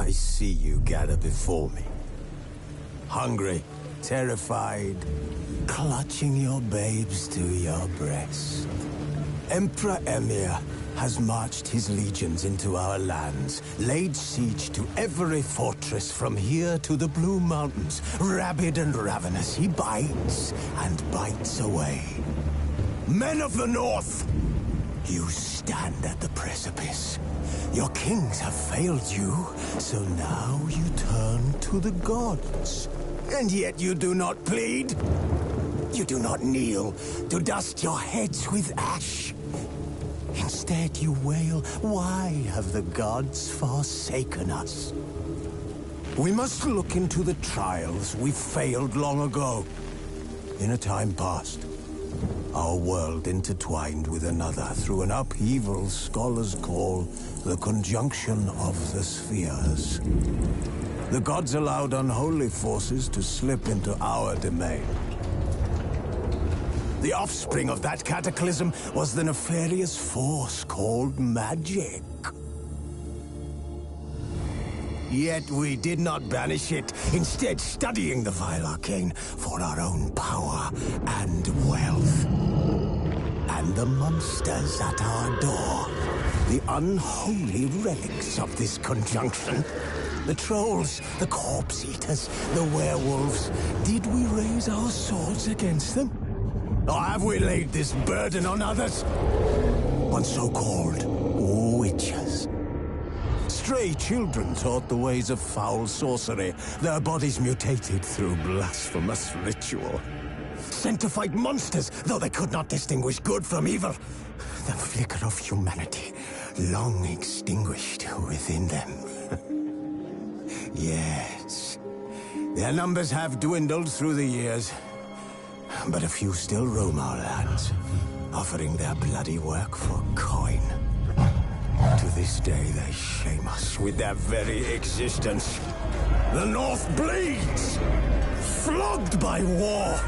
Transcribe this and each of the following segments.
I see you gather before me. Hungry, terrified, clutching your babes to your breast. Emperor Emir has marched his legions into our lands, laid siege to every fortress from here to the Blue Mountains. Rabid and ravenous, he bites and bites away. Men of the North, you stand at the precipice. Your kings have failed you, so now you turn to the gods. And yet you do not plead. You do not kneel to dust your heads with ash. Instead you wail, why have the gods forsaken us? We must look into the trials we failed long ago. In a time past, our world intertwined with another through an upheaval scholars call the conjunction of the spheres. The gods allowed unholy forces to slip into our domain. The offspring of that cataclysm was the nefarious force called magic. Yet we did not banish it, instead studying the vile arcane for our own power and wealth. And the monsters at our door, the unholy relics of this conjunction. The trolls, the corpse-eaters, the werewolves. Did we raise our swords against them? Or have we laid this burden on others? On so-called witches. Stray children taught the ways of foul sorcery, their bodies mutated through blasphemous ritual. Sent to fight monsters, though they could not distinguish good from evil. The flicker of humanity, long extinguished within them. Yes, their numbers have dwindled through the years. But a few still roam our lands, offering their bloody work for coin. To this day, they shame us with their very existence. The North bleeds, flogged by war.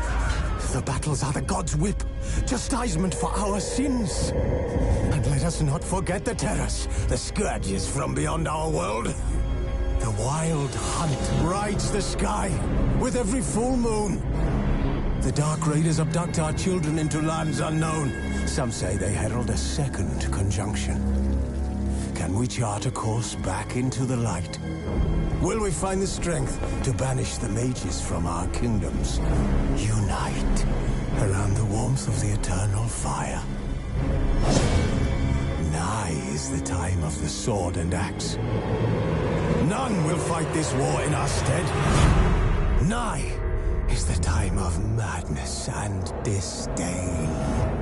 The battles are the gods' whip, chastisement for our sins. And let us not forget the terrors, the scourges from beyond our world. The wild hunt rides the sky with every full moon. The Dark Raiders abduct our children into lands unknown. Some say they herald a second conjunction. Can we chart a course back into the light? Will we find the strength to banish the mages from our kingdoms? Unite around the warmth of the eternal fire. Nigh is the time of the sword and axe. None will fight this war in our stead. Nigh is the time of madness and disdain.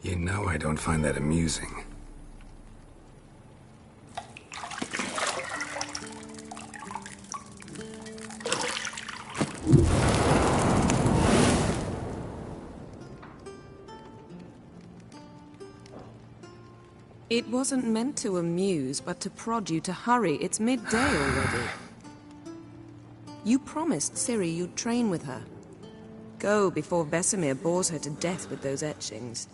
You know I don't find that amusing. It wasn't meant to amuse, but to prod you to hurry. It's midday already. You promised Ciri you'd train with her. Go before Vesemir bores her to death with those etchings.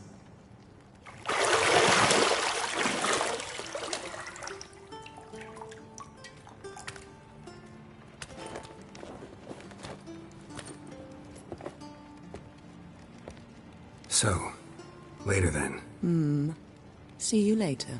So, later then. See you later.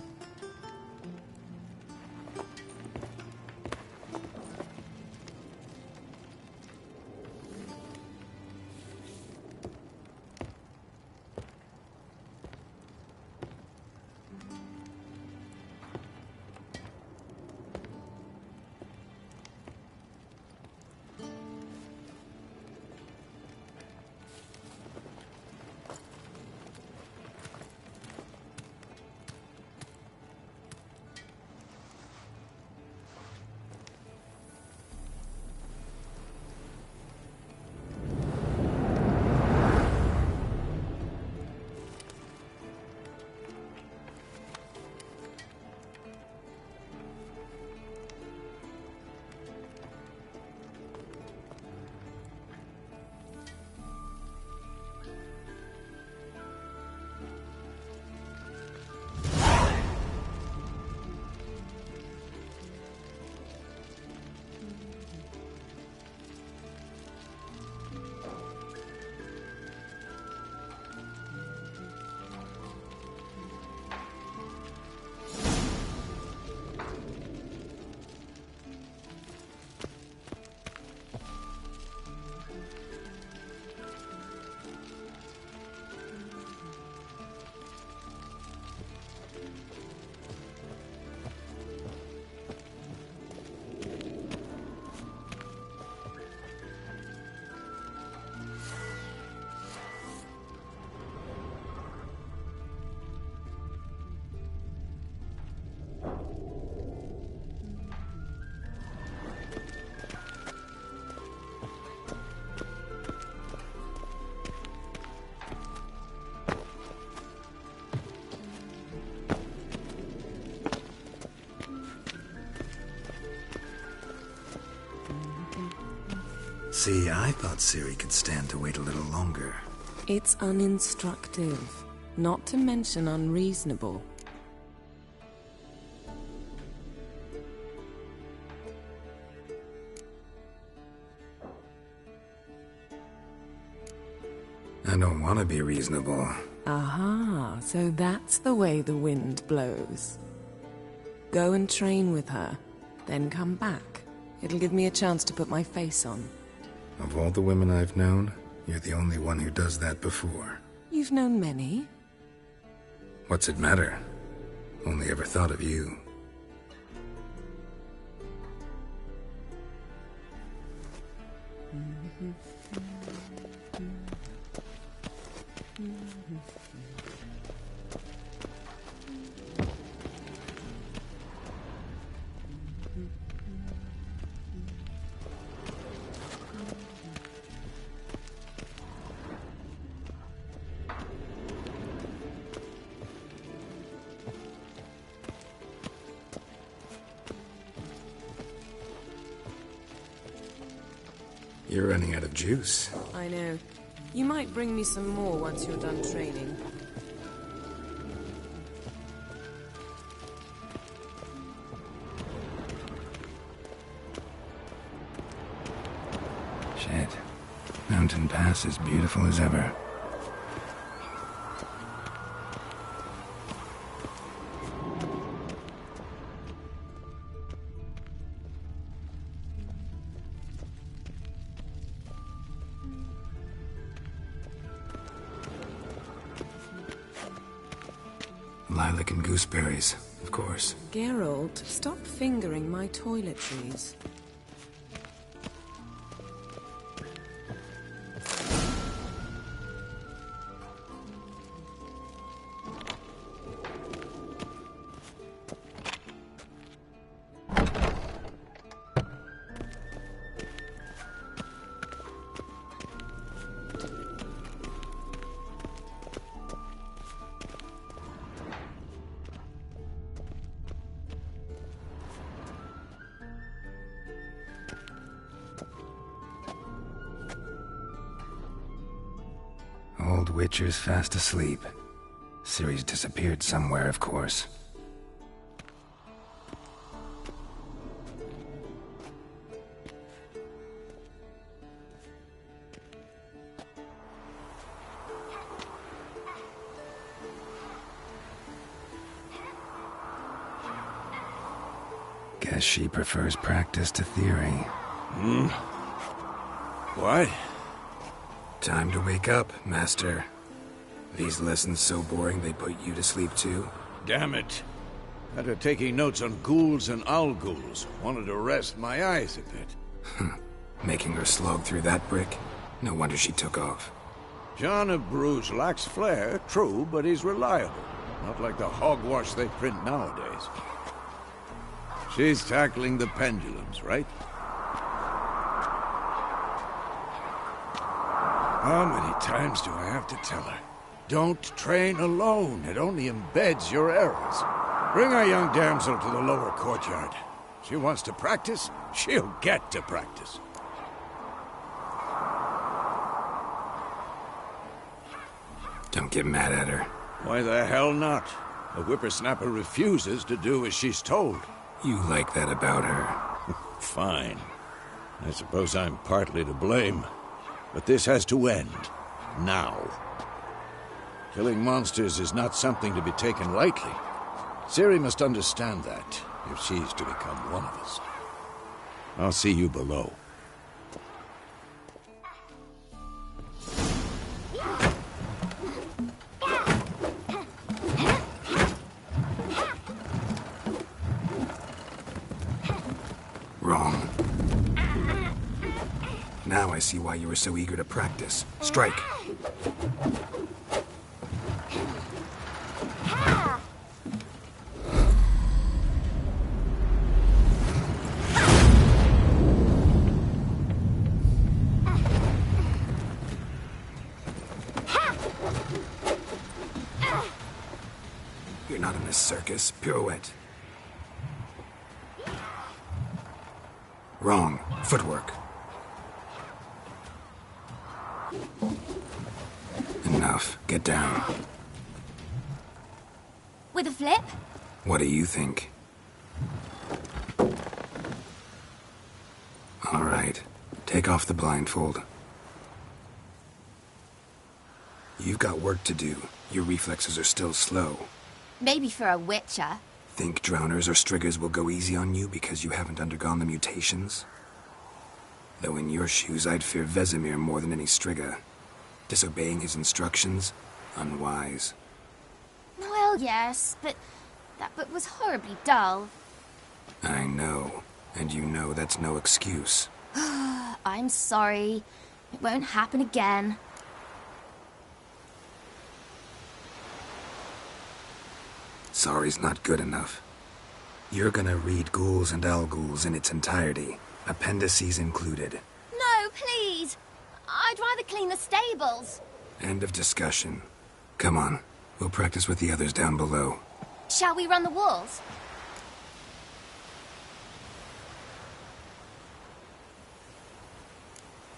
See, I thought Ciri could stand to wait a little longer. It's uninstructive, not to mention unreasonable. I don't want to be reasonable. Aha, so that's the way the wind blows. Go and train with her, then come back. It'll give me a chance to put my face on. Of all the women I've known, you're the only one who does that before. You've known many. What's it matter? Only ever thought of you. You're running out of juice. I know. You might bring me some more once you're done training. Shit. Mountain Pass is beautiful as ever. Lilac and gooseberries, of course. Geralt, stop fingering my toiletries. old Witcher's fast asleep. Ciri's disappeared somewhere, of course. Guess she prefers practice to theory. What? Time to wake up, Master. These lessons so boring they put you to sleep too? Damn it. After taking notes on ghouls and owl-ghouls, wanted to rest my eyes a bit. Making her slog through that brick? No wonder she took off. John of Bruges lacks flair, true, but he's reliable. Not like the hogwash they print nowadays. She's tackling the pendulums, right? How many times do I have to tell her? Don't train alone. It only embeds your errors. Bring our young damsel to the lower courtyard. She wants to practice, she'll get to practice. Don't get mad at her. Why the hell not? The whippersnapper refuses to do as she's told. You like that about her. Fine. I suppose I'm partly to blame. But this has to end. Now. Killing monsters is not something to be taken lightly. Ciri must understand that, if she's to become one of us. I'll see you below. Wrong. Now I see why you were so eager to practice. Strike. You're not in a circus. Pirouette. Wrong. Footwork. Enough. Get down. With a flip? What do you think? All right. Take off the blindfold. You've got work to do. Your reflexes are still slow. Maybe for a witcher. Think drowners or striggers will go easy on you because you haven't undergone the mutations? Though in your shoes, I'd fear Vesemir more than any strigger. Disobeying his instructions? Unwise. Well, yes, but that book was horribly dull. I know. And you know that's no excuse. I'm sorry. It won't happen again. Sorry's not good enough. You're gonna read Ghouls and Owl-Ghouls in its entirety, appendices included. No, please! I'd rather clean the stables. End of discussion. Come on, we'll practice with the others down below. Shall we run the walls?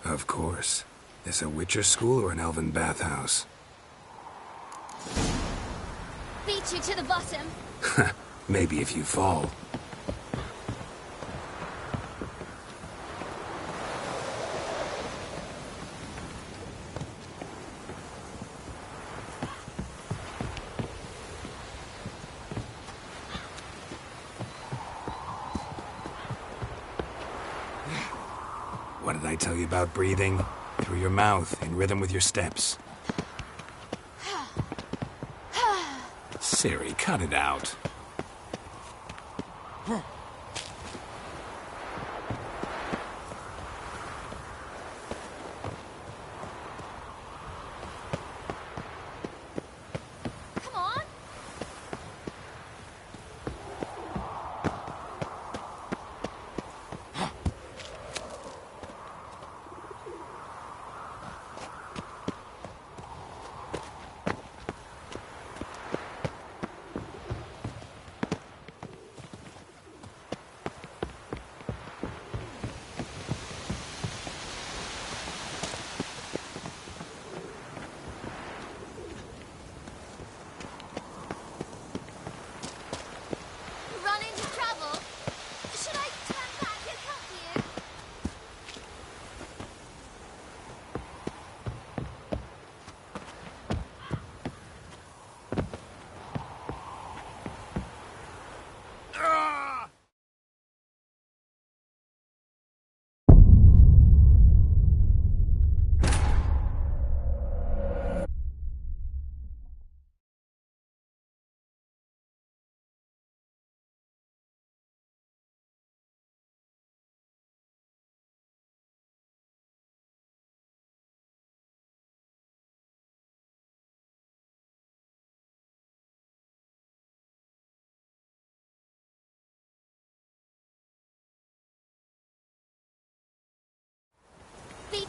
Of course. This a Witcher school or an elven bathhouse? Beat you to the bottom. Maybe if you fall. What did I tell you about breathing? Through your mouth, in rhythm with your steps. Ciri, cut it out. Come on.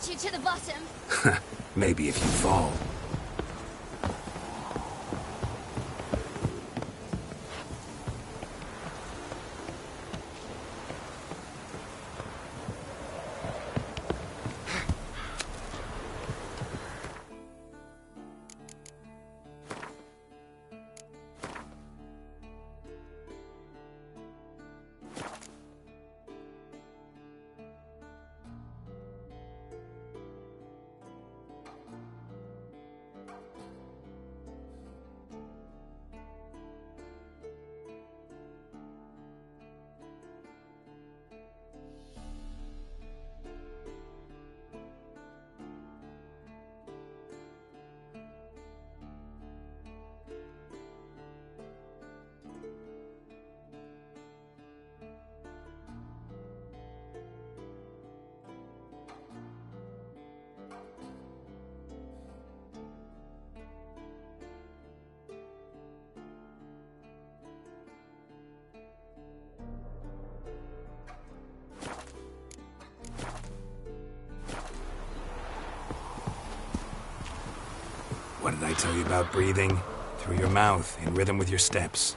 get you to the bottom. Maybe if you fall. What did I tell you about breathing? Through your mouth, in rhythm with your steps.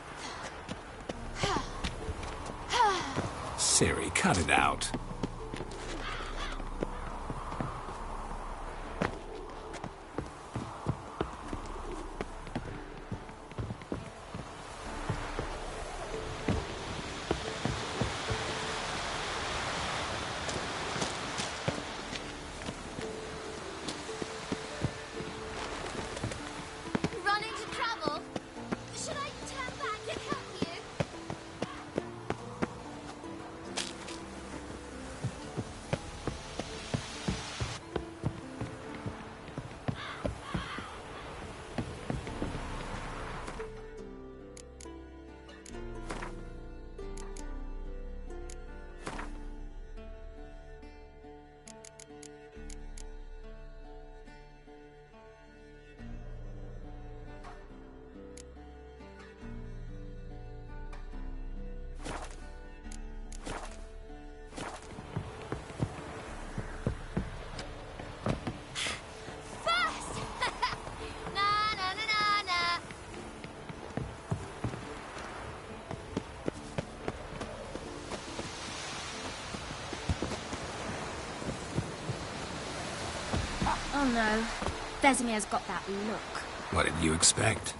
Ciri, cut it out. Run into trouble? Should I turn back and help you? First! Na na na na na. Oh no. Vesemir's got that look. What did you expect?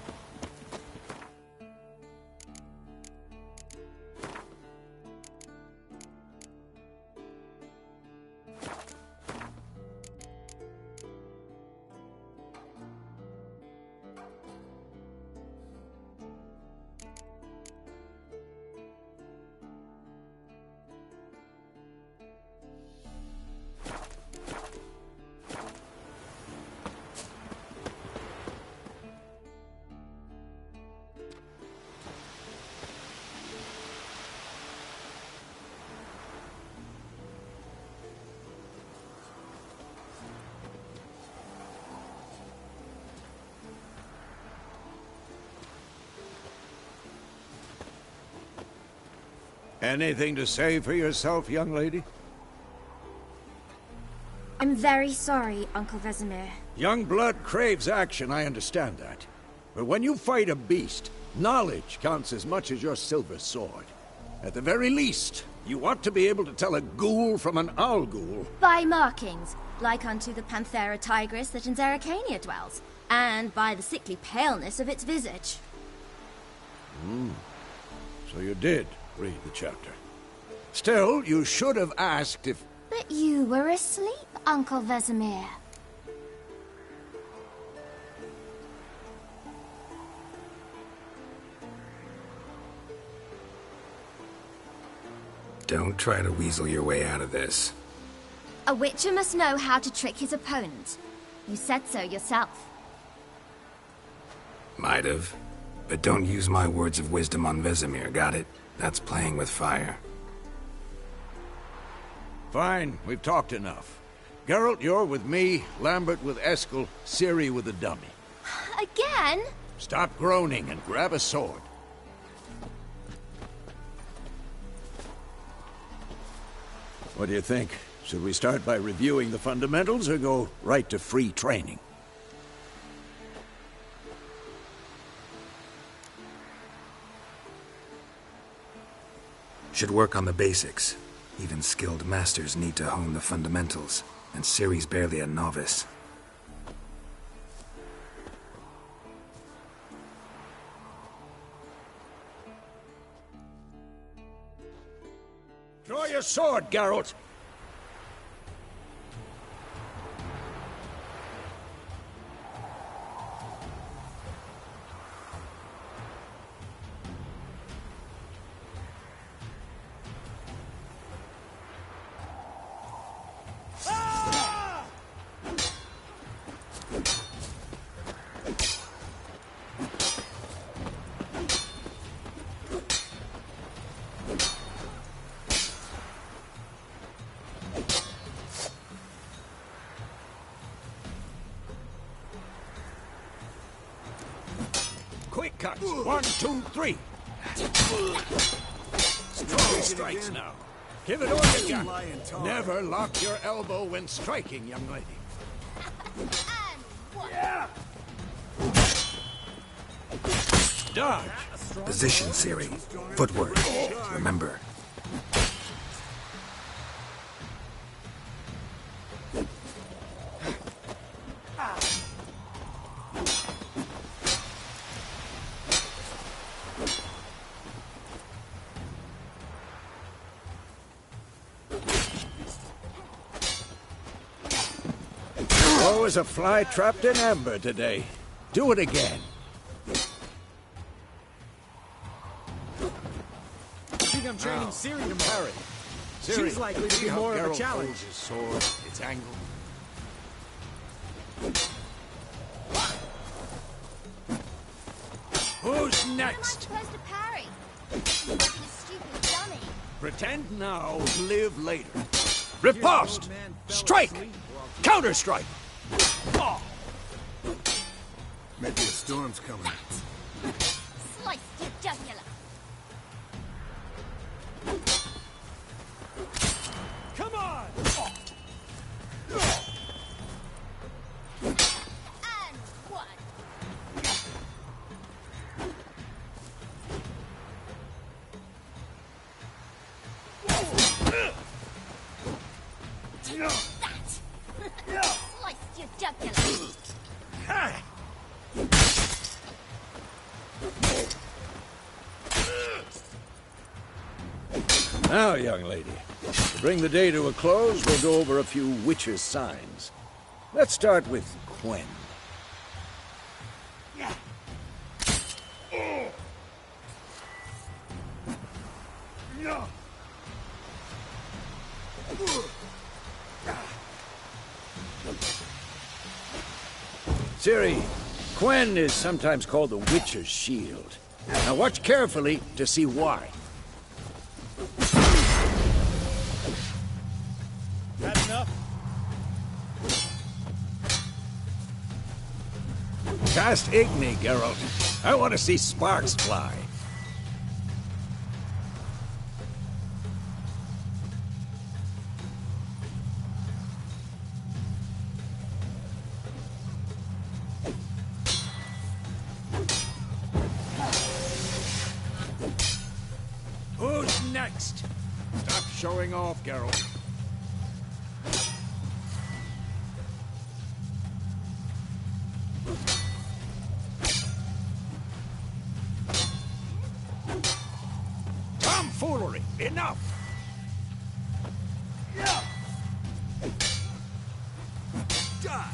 Anything to say for yourself, young lady? I'm very sorry, Uncle Vesemir. Young blood craves action, I understand that. But when you fight a beast, knowledge counts as much as your silver sword. At the very least, you ought to be able to tell a ghoul from an owl ghoul. By markings, like unto the Panthera tigris that in Zerrikania dwells, and by the sickly paleness of its visage. So you did read the chapter. Still, you should have asked if... But you were asleep, Uncle Vesemir. Don't try to weasel your way out of this. A witcher must know how to trick his opponent. You said so yourself. Might have. But don't use my words of wisdom on Vesemir, got it? That's playing with fire. Fine, we've talked enough. Geralt, you're with me, Lambert with Eskel, Ciri with the dummy. Again? Stop groaning and grab a sword. What do you think? Should we start by reviewing the fundamentals or go right to free training? Should work on the basics. Even skilled masters need to hone the fundamentals, and Ciri's barely a novice. Draw your sword, Geralt! Quick cuts. 1, 2, 3. Strong strikes now. Give it all you got. Never lock your elbow when striking, young lady. Dodge. Position, Ciri. Footwork. Remember. Oh, is a fly trapped in amber today. Do it again. I think I'm training Ciri tomorrow. Ciri, She's likely to be more of a Geralt challenge. holds his sword, its angle. Who's next? Supposed to parry. You're making a stupid dummy. Pretend now, live later. Riposte! Strike! Counter-strike! Maybe a storm's coming. Slice your jugular. Come on! And one. That. Slice your jugular. Now, young lady, to bring the day to a close, we'll go over a few witches' signs. Let's start with Quen. Ciri, Quen is sometimes called the Witcher's Shield. Now watch carefully to see why. That enough? Cast Igni, Geralt. I want to see sparks fly. Who's next? Stop showing off, Geralt. Tomfoolery! Enough! Die!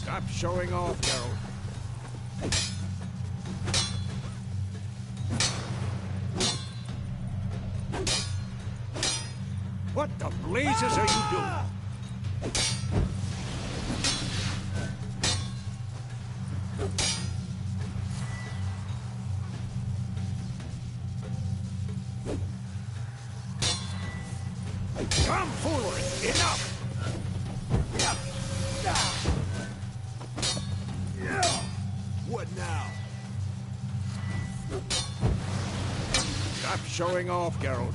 Stop showing off, Geralt. What the blazes are you doing? Tomfoolery! Enough! What now? Stop showing off, Geralt.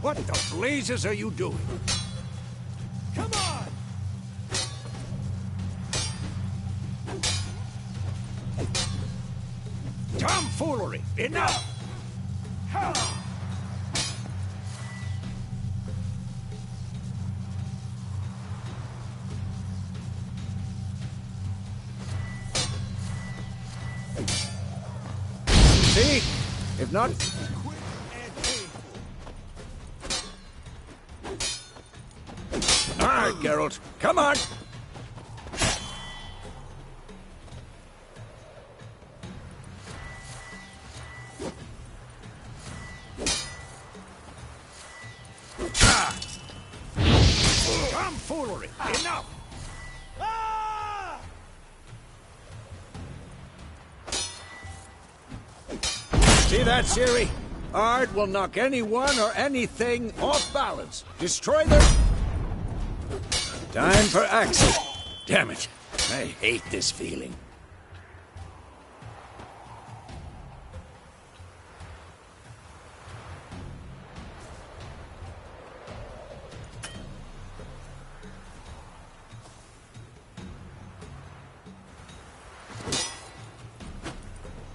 What the blazes are you doing? Come on! Tomfoolery! Enough! See? If not... Quick and painful. All right, Geralt. Come on! Tomfoolery! Enough! Ah! See that, Ciri? Art will knock anyone or anything off balance. Destroy their... Time for action. Damn it. I hate this feeling.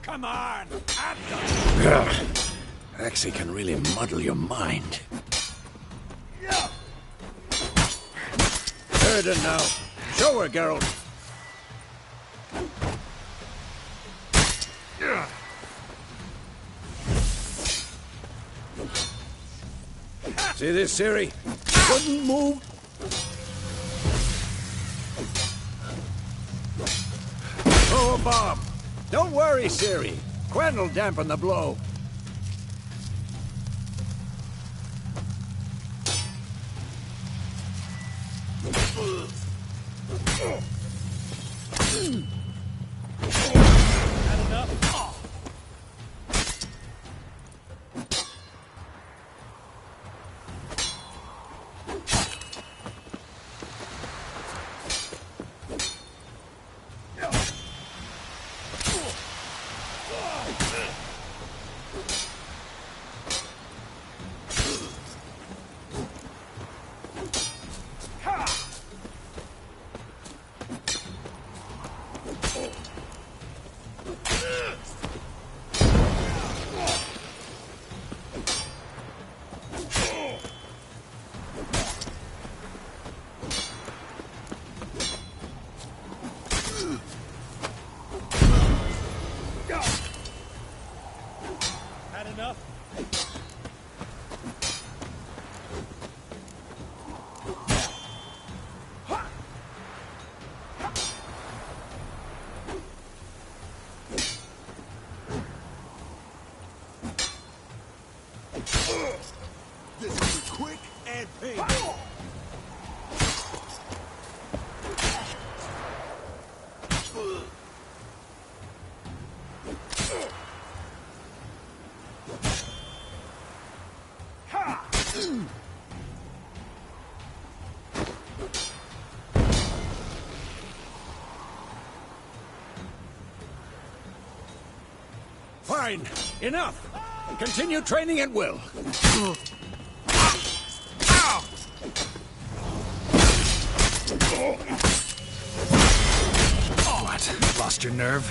Come on! At them! Ugh. Axie can really muddle your mind. Heard now. Show her, Geralt. See this, Ciri? Couldn't move. Throw a bomb. Don't worry, Ciri. Quen will dampen the blow. Had enough? Had enough? This is quick and painful. Fine. Enough. Continue training at will. What? Lost your nerve?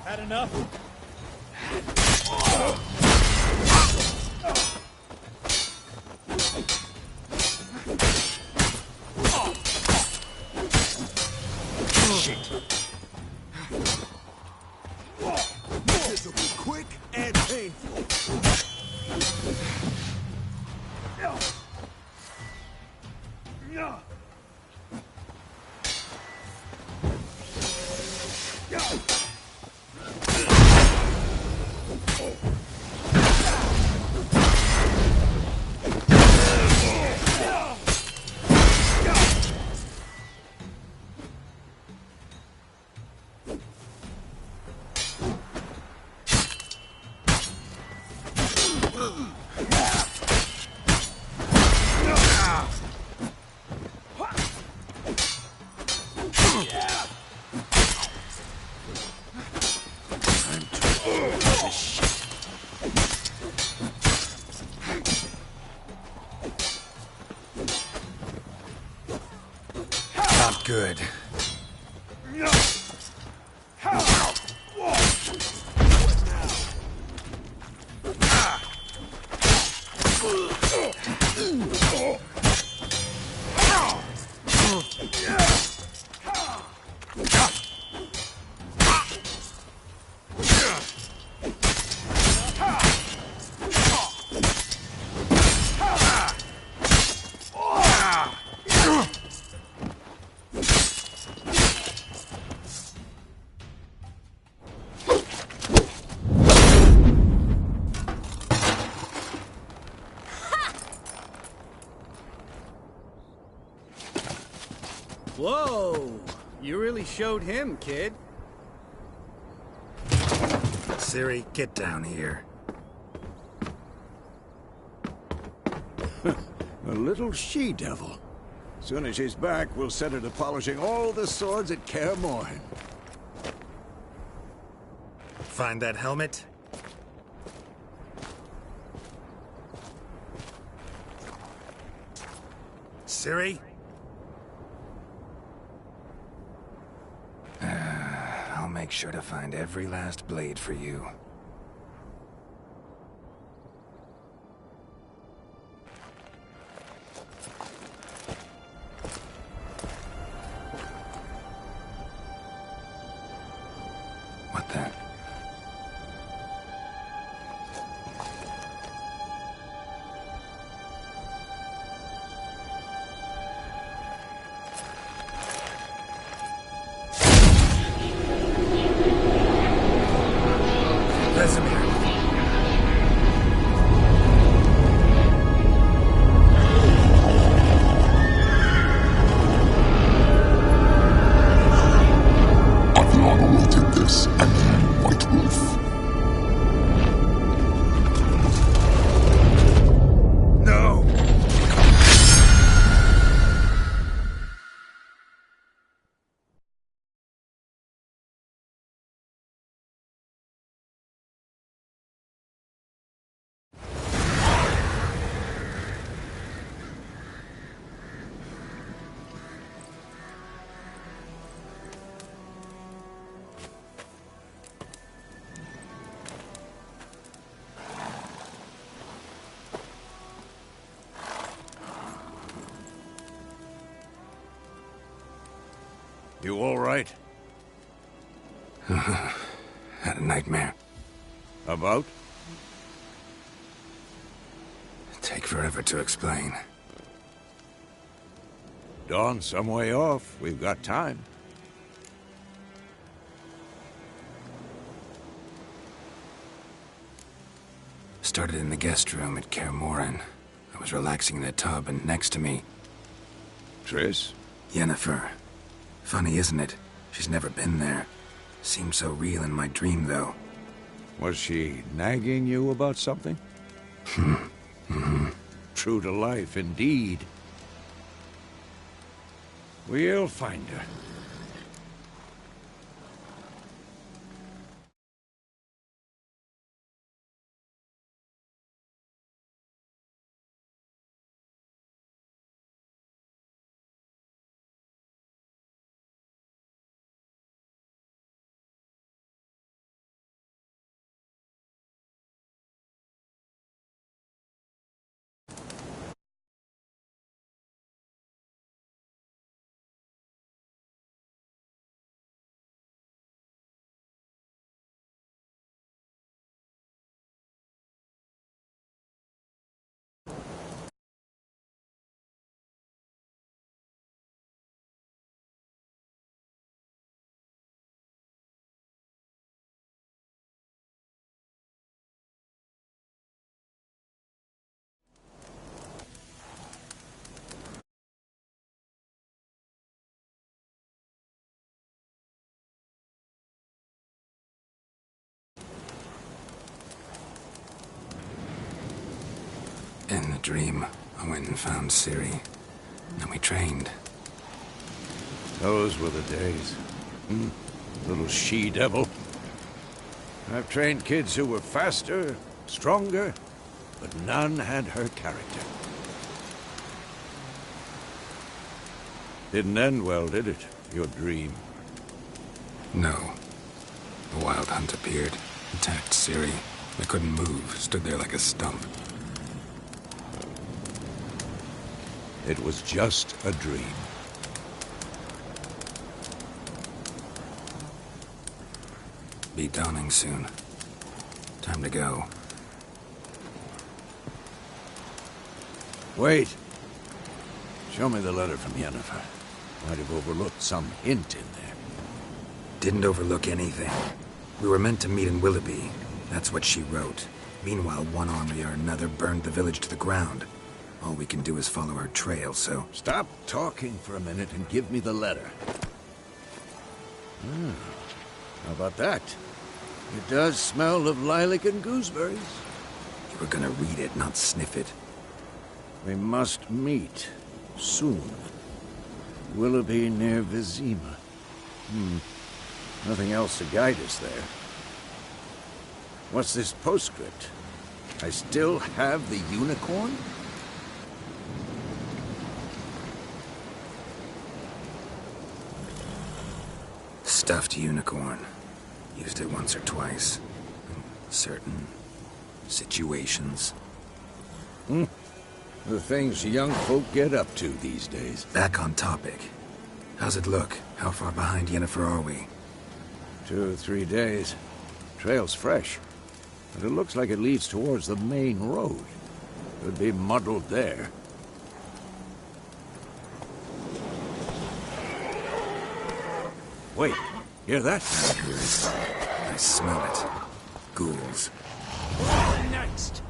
Had enough? This will be quick and painful. Not good. Whoa! You really showed him, kid. Siri, get down here. A little she-devil. Soon as she's back, we'll set her to polishing all the swords at Kaer Morhen. Find that helmet? Siri? I'll make sure to find every last blade for you. What the? Vesemir. Aviana will take this, and you, White Wolf. No! You all right? Had a nightmare. About? Take forever to explain. Dawn's some way off. We've got time. Started in the guest room at Kaer Morhen. I was relaxing in a tub, and next to me, Triss? Yennefer. Funny, isn't it? She's never been there. Seemed so real in my dream, though. Was she nagging you about something? True to life, indeed. We'll find her. dream, I went and found Ciri. And we trained. Those were the days. Little she-devil. I've trained kids who were faster, stronger, but none had her character. Didn't end well, did it? Your dream? No. The Wild Hunt appeared, attacked Ciri. I couldn't move, stood there like a stump. It was just a dream. Be dawning soon. Time to go. Wait. Show me the letter from Yennefer. Might have overlooked some hint in there. Didn't overlook anything. We were meant to meet in Willoughby. That's what she wrote. Meanwhile, one army or another burned the village to the ground. All we can do is follow our trail, so... Stop talking for a minute and give me the letter. How about that? It does smell of lilac and gooseberries. You were gonna read it, not sniff it. We must meet. Soon. Willoughby near Vizima. Nothing else to guide us there. What's this postscript? I still have the unicorn? Stuffed unicorn. Used it once or twice. Certain situations. The things young folk get up to these days. Back on topic. How's it look? How far behind Yennefer are we? 2 or 3 days. Trail's fresh. But it looks like it leads towards the main road. Could be muddled there. Wait, hear that? I hear it. I smell it. Ghouls. Next!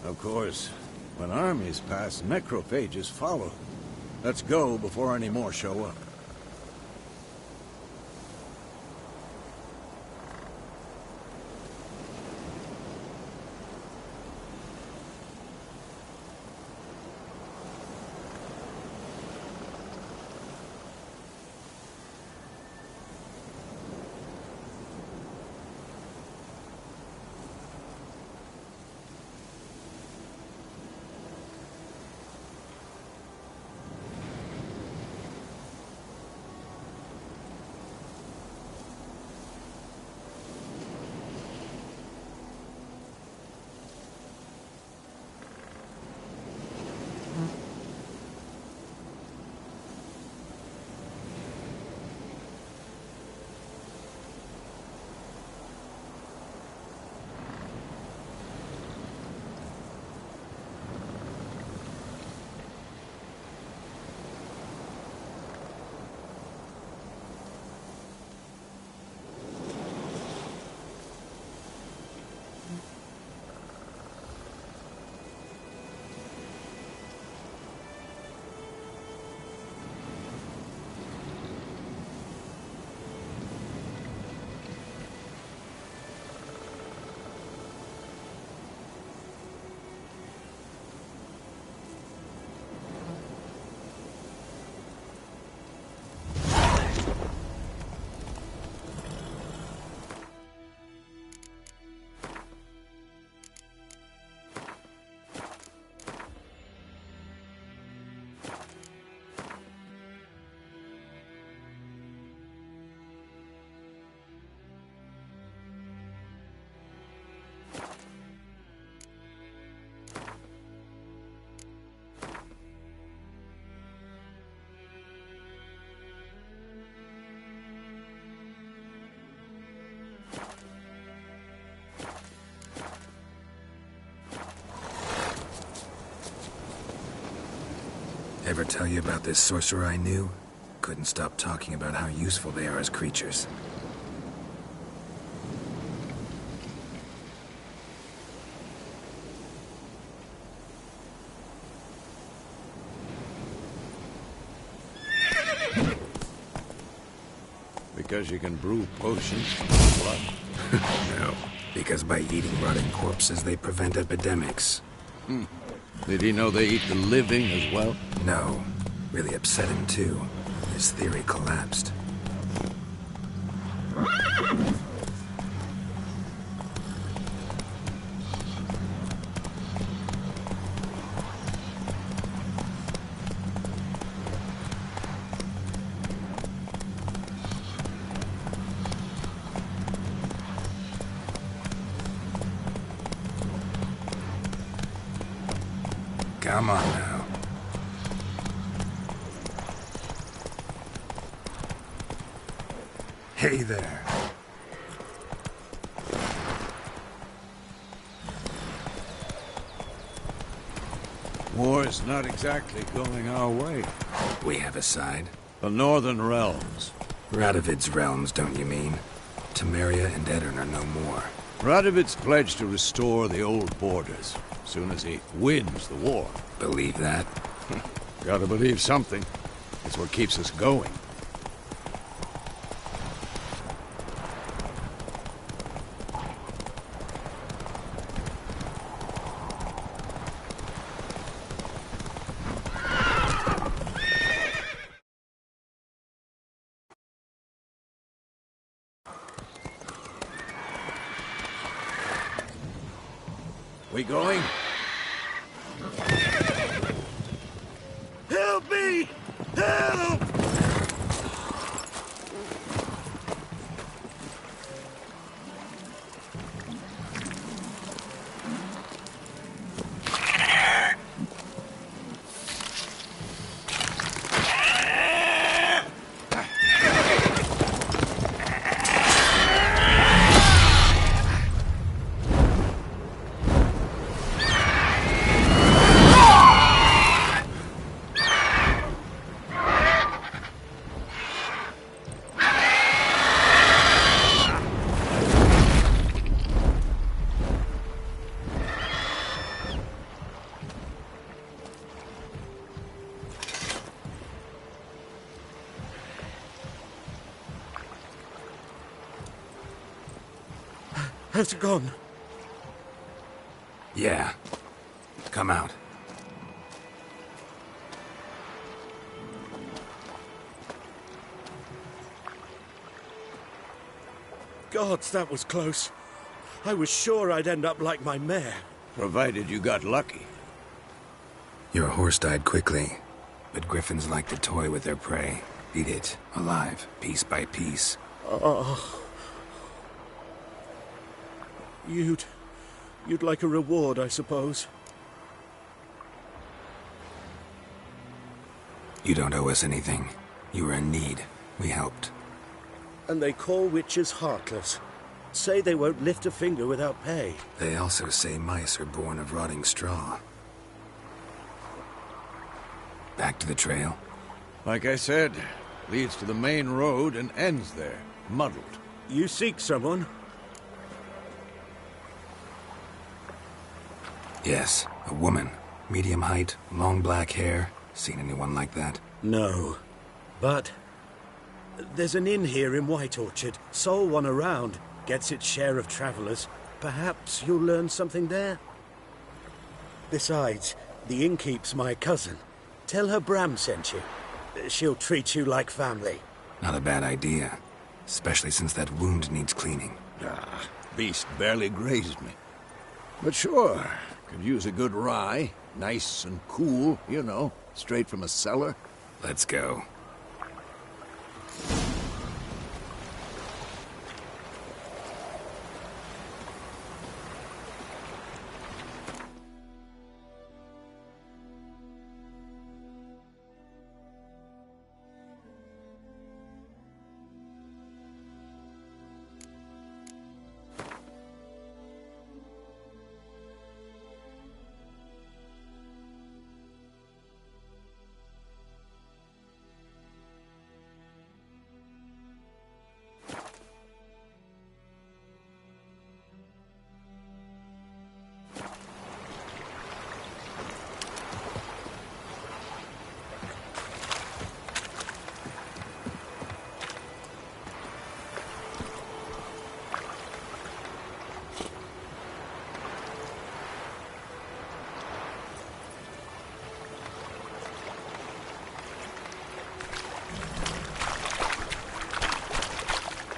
Of course, when armies pass, necrophages follow. Let's go before any more show up. Ever tell you about this sorcerer I knew? Couldn't stop talking about how useful they are as creatures. Because you can brew potions from blood? No, because by eating rotting corpses, they prevent epidemics. Did he know they eat the living as well? No, really upset him too. His theory collapsed. Come on now. Hey there. War is not exactly going our way. We have a side. The Northern Realms. Radovid's realms, don't you mean? Temeria and Edirn are no more. Radovid's pledged to restore the old borders, as soon as he wins the war. Believe that? Gotta believe something. It's what keeps us going. We going? Help me! Help! Has it gone? Yeah. Come out. Gods, that was close. I was sure I'd end up like my mare. Provided you got lucky. Your horse died quickly, but griffins like to toy with their prey. Eat it, alive, piece by piece. Oh. You'd like a reward, I suppose. You don't owe us anything. You were in need. We helped. And they call witches heartless. Say they won't lift a finger without pay. They also say mice are born of rotting straw. Back to the trail? Like I said, leads to the main road and ends there, muddled. You seek someone? Yes, a woman. Medium height, long black hair. Seen anyone like that? No. But there's an inn here in White Orchard. Sole one around. Gets its share of travelers. Perhaps you'll learn something there? Besides, the innkeep's my cousin. Tell her Bram sent you. She'll treat you like family. Not a bad idea. Especially since that wound needs cleaning. Beast barely grazed me. But sure, could use a good rye. Nice and cool, you know, straight from a cellar. Let's go.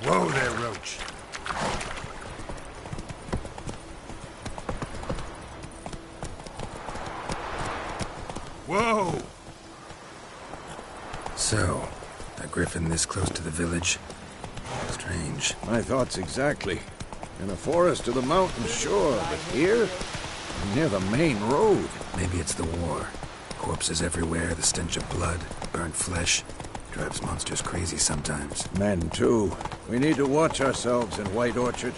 Whoa there, Roach. Whoa! So, a griffin this close to the village? Strange. My thoughts exactly. In a forest to the mountain, sure, but here? Near the main road. Maybe it's the war. Corpses everywhere, the stench of blood, burnt flesh. Drives monsters crazy sometimes. Men, too. We need to watch ourselves in White Orchard.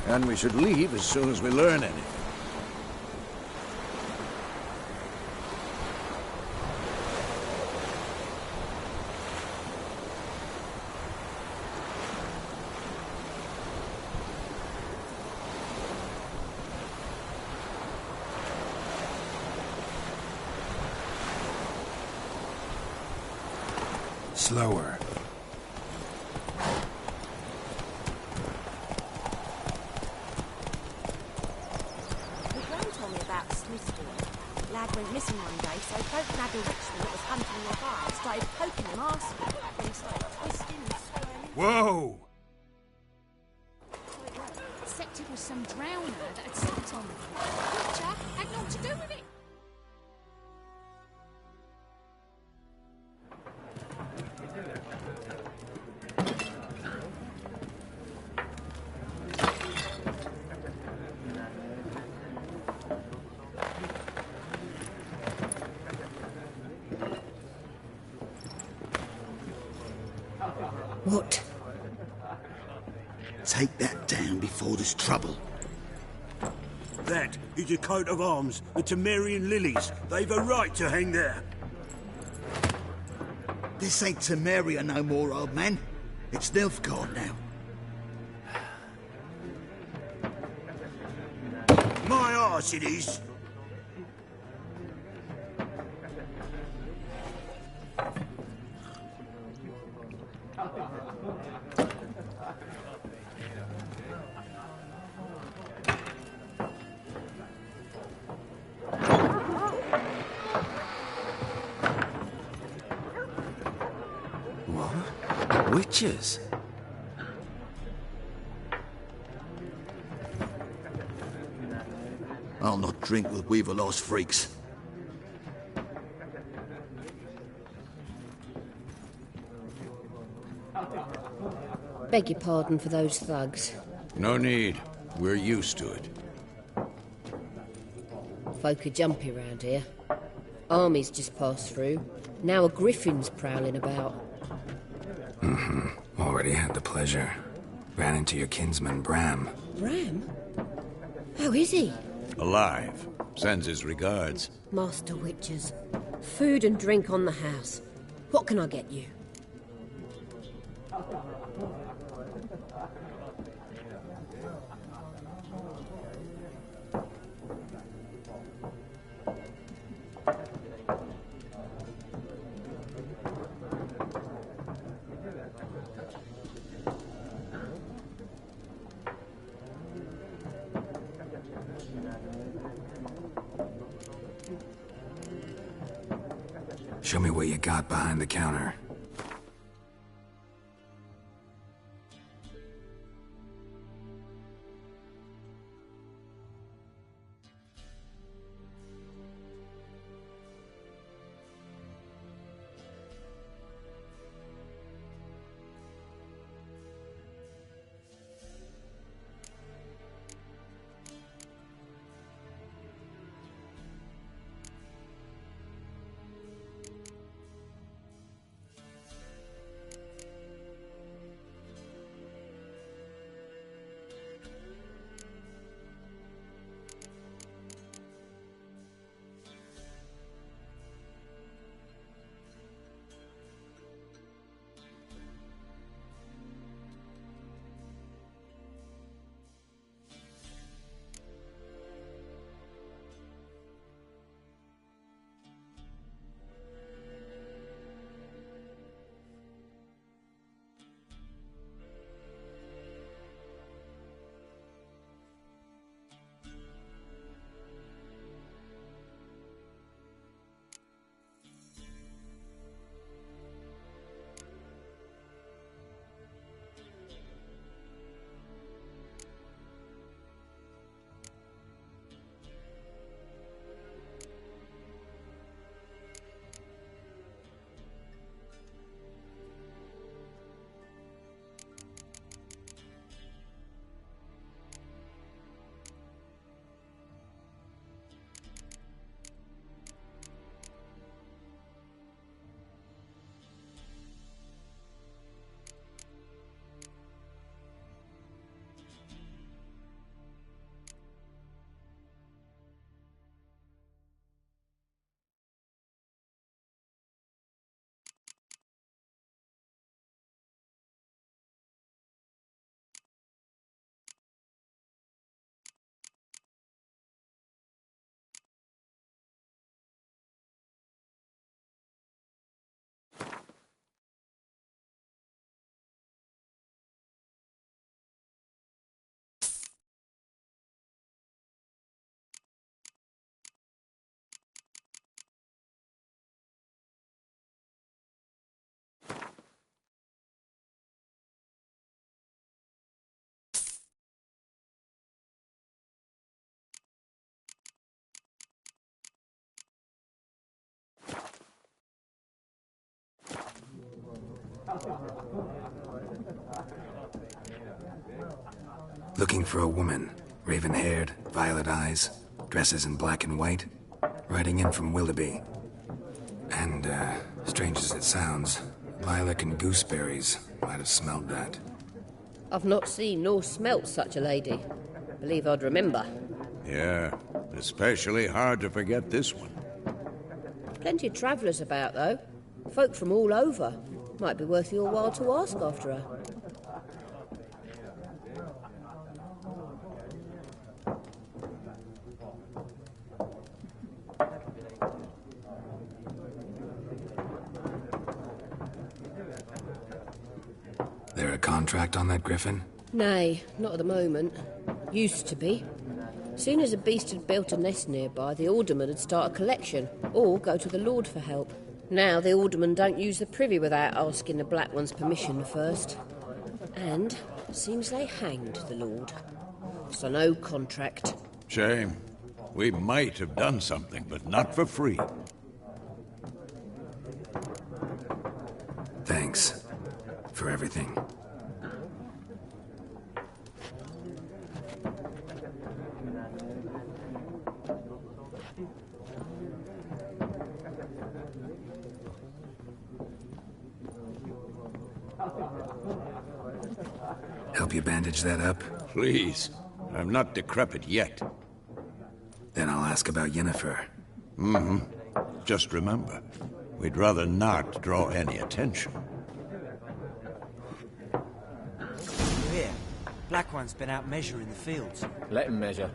And we should leave as soon as we learn anything. Slower. The Gran told me about Smith's boy. Lad went missing one day, so folk nabbed a Richmond that was hunting nearby and started poking him arsehole. Then he started twisting and swirling. Whoa! Except it was some drowner that had stepped on the creature had naught to do with it. What? Take that down before there's trouble. That is a coat of arms, the Temerian lilies. They've a right to hang there. This ain't Temeria no more, old man. It's Nilfgaard now. My arse it is. Witches? I'll not drink with Weaverlost freaks. Beg your pardon for those thugs. No need. We're used to it. Folk are jumpy round here. Armies just passed through. Now a griffin's prowling about. Already had the pleasure. Ran into your kinsman, Bram. Bram? How is he? Alive. Sends his regards. Master Witches. Food and drink on the house. What can I get you? Show me what you got behind the counter. Looking for a woman. Raven-haired, violet eyes, dresses in black and white. Riding in from Willoughby. And, strange as it sounds, lilac and gooseberries might have smelled that. I've not seen nor smelt such a lady. Believe I'd remember. Yeah, especially hard to forget this one. Plenty of travellers about, though. Folk from all over. Might be worth your while to ask after her. There a contract on that griffin? Nay, not at the moment. Used to be. Soon as a beast had built a nest nearby, the alderman would start a collection, or go to the Lord for help. Now the alderman don't use the privy without asking the Black One's permission first. And seems they hanged the Lord. So no contract. Shame. We might have done something, but not for free. Thanks. For everything. Help you bandage that up? Please. I'm not decrepit yet. Then I'll ask about Yennefer. Mm-hmm. Just remember, we'd rather not draw any attention. Here, Black One's been out measuring the fields. Let him measure.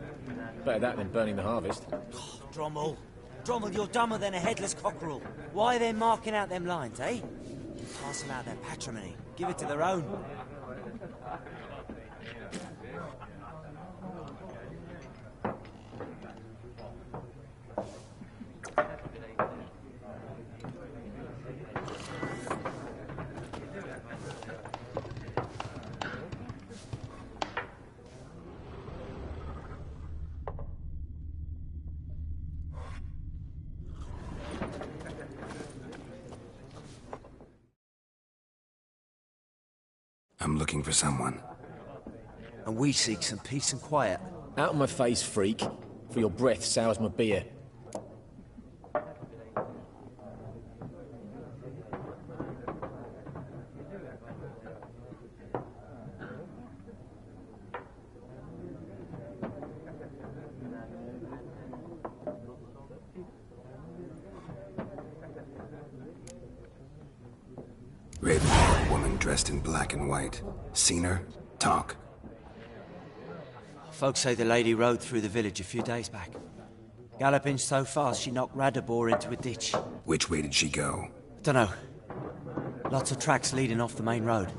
Better that than burning the harvest. Oh, Drommel, you're dumber than a headless cockerel. Why are they marking out them lines, eh? Pass them out their patrimony. Give it to their own. I'm looking for someone. And we seek some peace and quiet. Out of my face, freak. For your breath sours my beer. Raven-haired woman dressed in black and white. Seen her? Talk. Folks say the lady rode through the village a few days back. Galloping so fast she knocked Radabor into a ditch. Which way did she go? Dunno. Lots of tracks leading off the main road.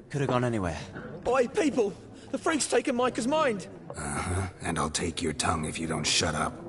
Could have gone anywhere. Oi, people! The freak's taken Micah's mind! Uh-huh. And I'll take your tongue if you don't shut up.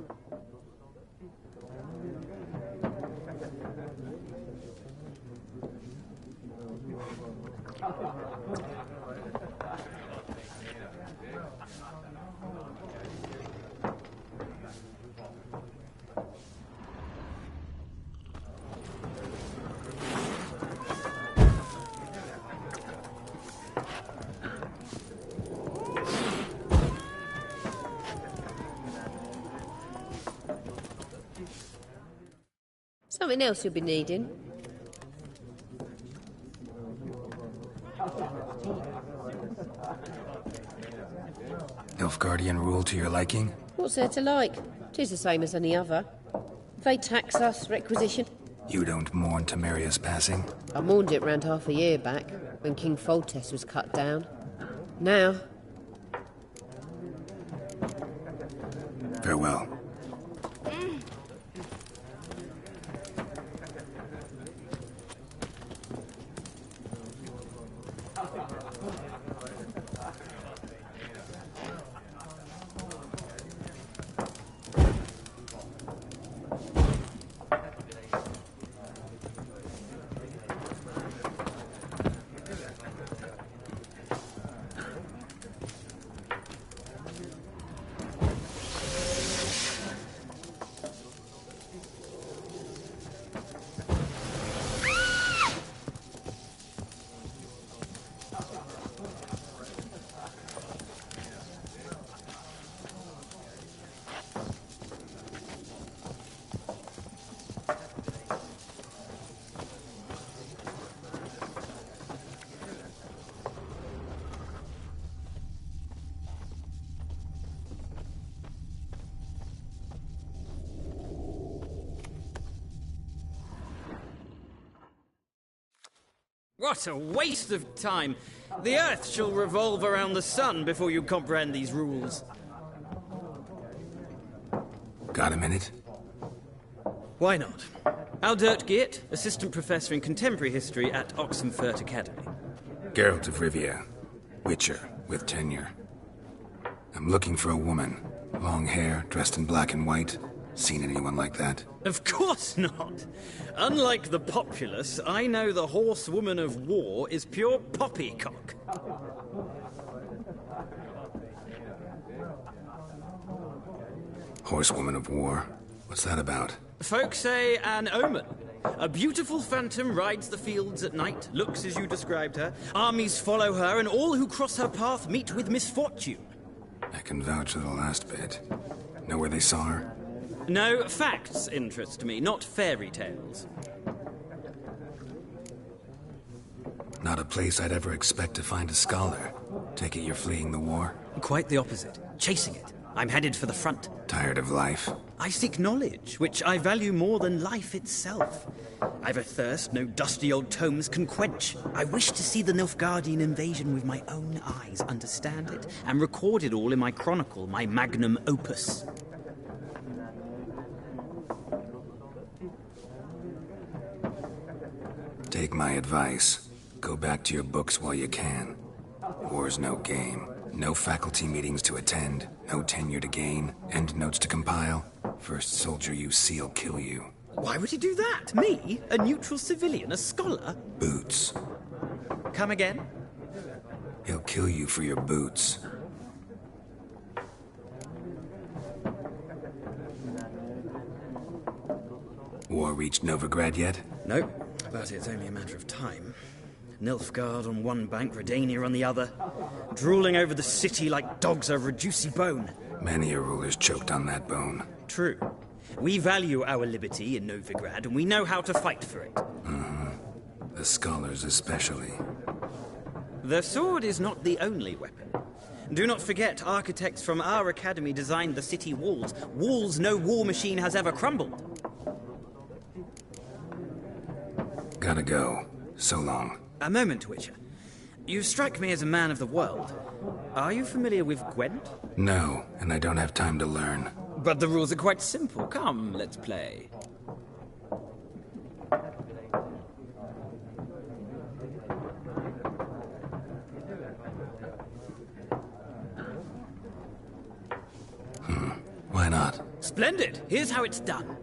Something else you'll be needing. Nilfgaardian rule to your liking? What's there to like? 'Tis the same as any other. They tax us, requisition. You don't mourn Temeria's passing? I mourned it round half a year back, when King Foltest was cut down. Now... Farewell. What a waste of time. The Earth shall revolve around the sun before you comprehend these rules. Got a minute? Why not? Aldert Geert, Assistant Professor in Contemporary History at Oxenfurt Academy. Geralt of Rivia, Witcher, with tenure. I'm looking for a woman. Long hair, dressed in black and white. Seen anyone like that? Of course not. Unlike the populace, I know the horsewoman of war is pure poppycock. Horsewoman of war? What's that about? Folk say an omen. A beautiful phantom rides the fields at night, looks as you described her. Armies follow her, and all who cross her path meet with misfortune. I can vouch for the last bit. Know where they saw her? No, facts interest me, not fairy tales. Not a place I'd ever expect to find a scholar. Take it you're fleeing the war? Quite the opposite. Chasing it. I'm headed for the front. Tired of life? I seek knowledge, which I value more than life itself. I've a thirst no dusty old tomes can quench. I wish to see the Nilfgaardian invasion with my own eyes, understand it, and record it all in my chronicle, my magnum opus. Take my advice. Go back to your books while you can. War's no game. No faculty meetings to attend. No tenure to gain. End notes to compile. First soldier you see'll kill you. Why would he do that? Me? A neutral civilian? A scholar? Boots. Come again? He'll kill you for your boots. War reached Novigrad yet? Nope, but it's only a matter of time. Nilfgaard on one bank, Redania on the other, drooling over the city like dogs over a juicy bone. Many a ruler's choked on that bone. True. We value our liberty in Novigrad, and we know how to fight for it. The scholars especially. The sword is not the only weapon. Do not forget, architects from our academy designed the city walls. Walls no war machine has ever crumbled. Gotta go. So long. A moment, Witcher. You strike me as a man of the world. Are you familiar with Gwent? No, and I don't have time to learn. But the rules are quite simple. Come, let's play. Why not? Splendid! Here's how it's done.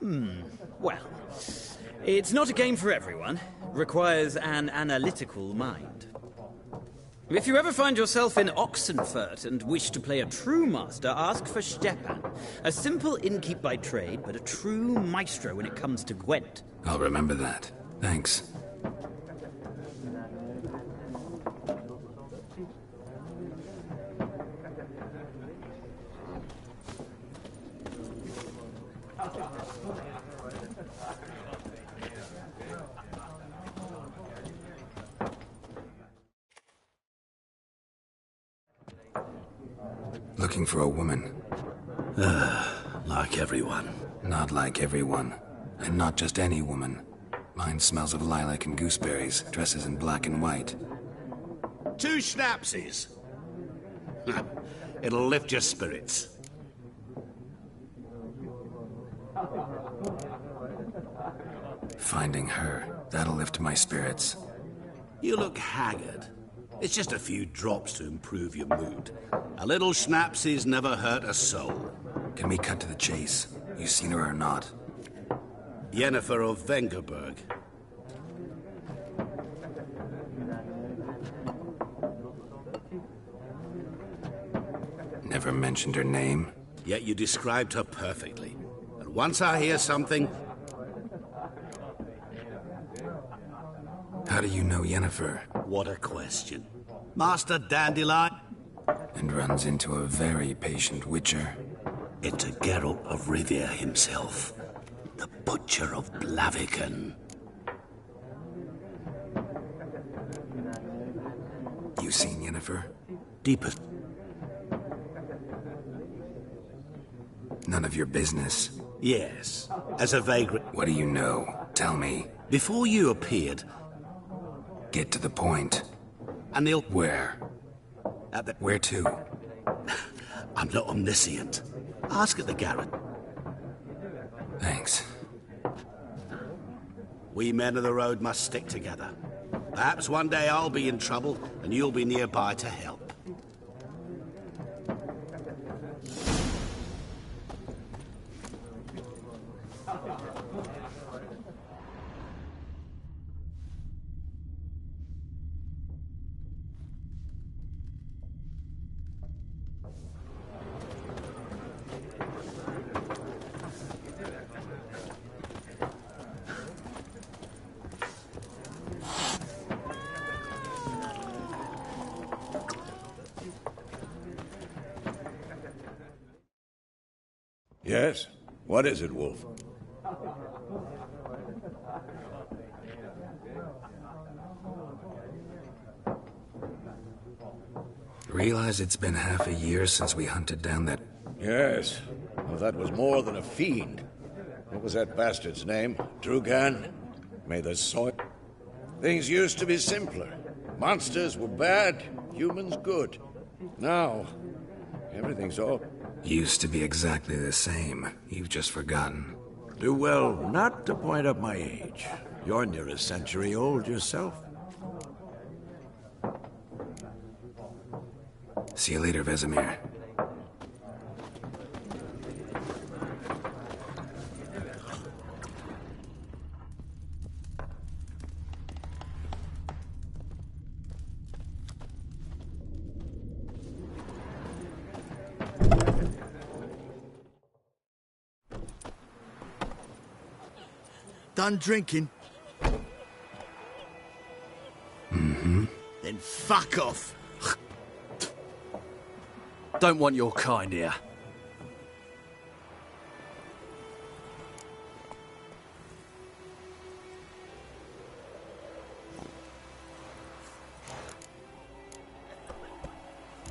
Well, it's not a game for everyone. Requires an analytical mind. If you ever find yourself in Oxenfurt and wish to play a true master, ask for Stepan. A simple innkeep by trade, but a true maestro when it comes to Gwent. I'll remember that. Thanks. Looking for a woman. Like everyone. Not like everyone. And not just any woman. Mine smells of lilac and gooseberries, dresses in black and white. 2 schnapsies. It'll lift your spirits. Finding her, that'll lift my spirits. You look haggard. It's just a few drops to improve your mood. A little schnapsies never hurt a soul. Can we cut to the chase? You seen her or not? Yennefer of Vengerberg. Never mentioned her name. Yet you described her perfectly. And once I hear something... How do you know Yennefer? What a question. Master Dandelion? And runs into a very patient witcher. It's a Geralt of Rivia himself. The Butcher of Blaviken. You seen Yennefer? Deepest. None of your business. Yes, as a vagrant. What do you know? Tell me. Before you appeared... Get to the point. And they'll... Where? Where to? I'm not omniscient. Ask at the garret. Thanks. We men of the road must stick together. Perhaps one day I'll be in trouble, and you'll be nearby to help. Yes? What is it, Wolf? Realize it's been half a year since we hunted down that... Yes. Well, that was more than a fiend. What was that bastard's name? Drugan? May the soil... Things used to be simpler. Monsters were bad, humans good. Now, everything's all... Used to be exactly the same. You've just forgotten. Do well not to point up my age. You're near a century old yourself. See you later, Vesemir. Done drinking? Mm-hmm. Then fuck off. Don't want your kind here.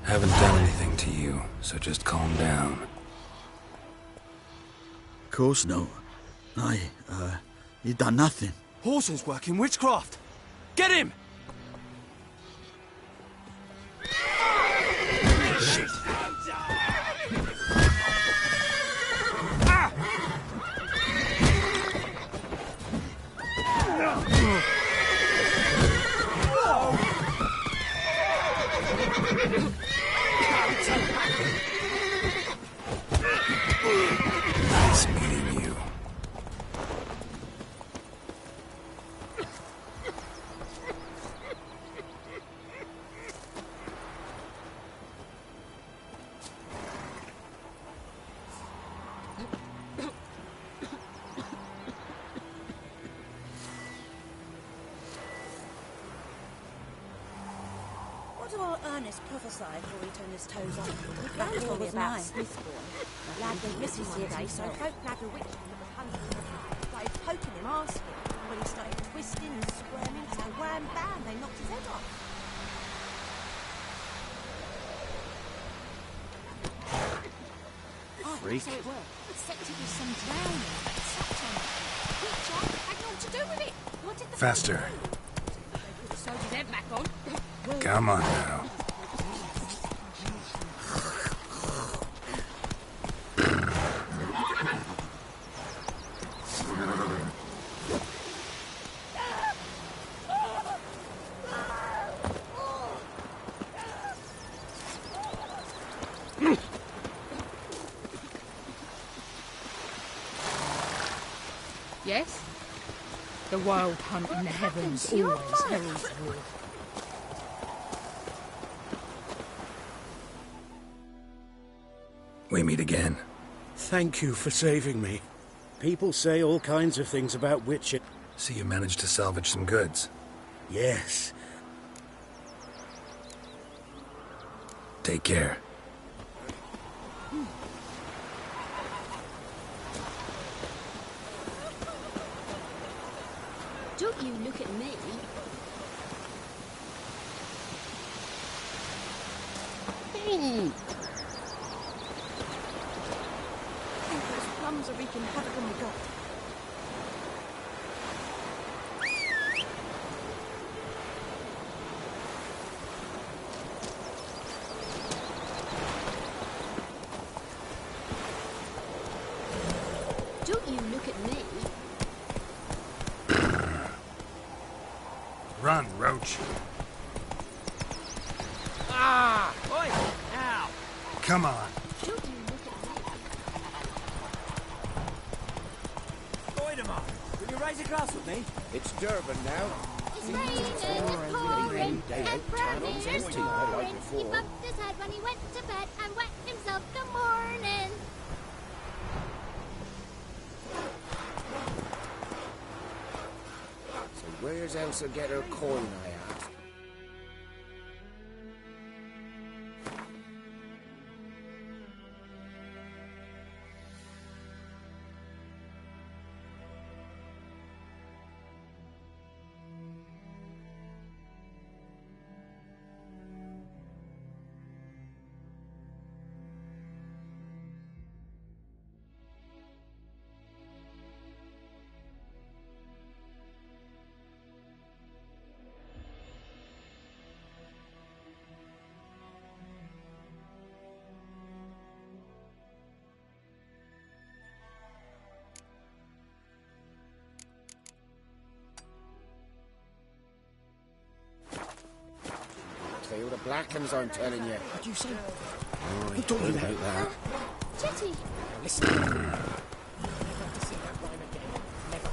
Haven't done anything to you, so just calm down. Of course not. You done nothing. Horson's working witchcraft. Get him! Shit! Nice meeting you. What do our Ernest prophesy before he turned his toes up? The ground told me about Smithbourne. The lad went missing one day, so folk nagged a witch that was hunting him. Started poking him, asking. When he started twisting and squirming, so wham bam, they knocked his head off. Freak. So it worked. It's said to be some drowning. Such a creature had naught to do with it. What did the Faster. So did Ed back on. Come on now. Yes? The wild hunt in the heavens always heralds war. We meet again. Thank you for saving me. People say all kinds of things about witches. So you managed to salvage some goods? Yes. Take care. Don't you look at me. Hey! Those plums are wreaking havoc on the gut. Don't you look at me. Run, Roach. Ah! Oi! Now! Come on. Don't you look at me. Voidemar, will you raise a glass with me? It's Durban now. It's raining, it's pouring, and Bradley's pouring. He bumped his head when he went to bed and wet himself the morning. So where's Elsa get her coin, I ask? Clear the black ones, I'm telling you. What do you say? Oh, I don't like that. Jetty. Now listen. Never to see that rhyme again. Never.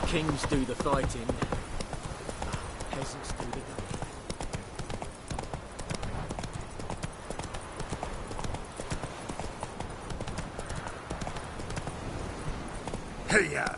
Kings do the fighting, peasants do the cooking. Hey-ya!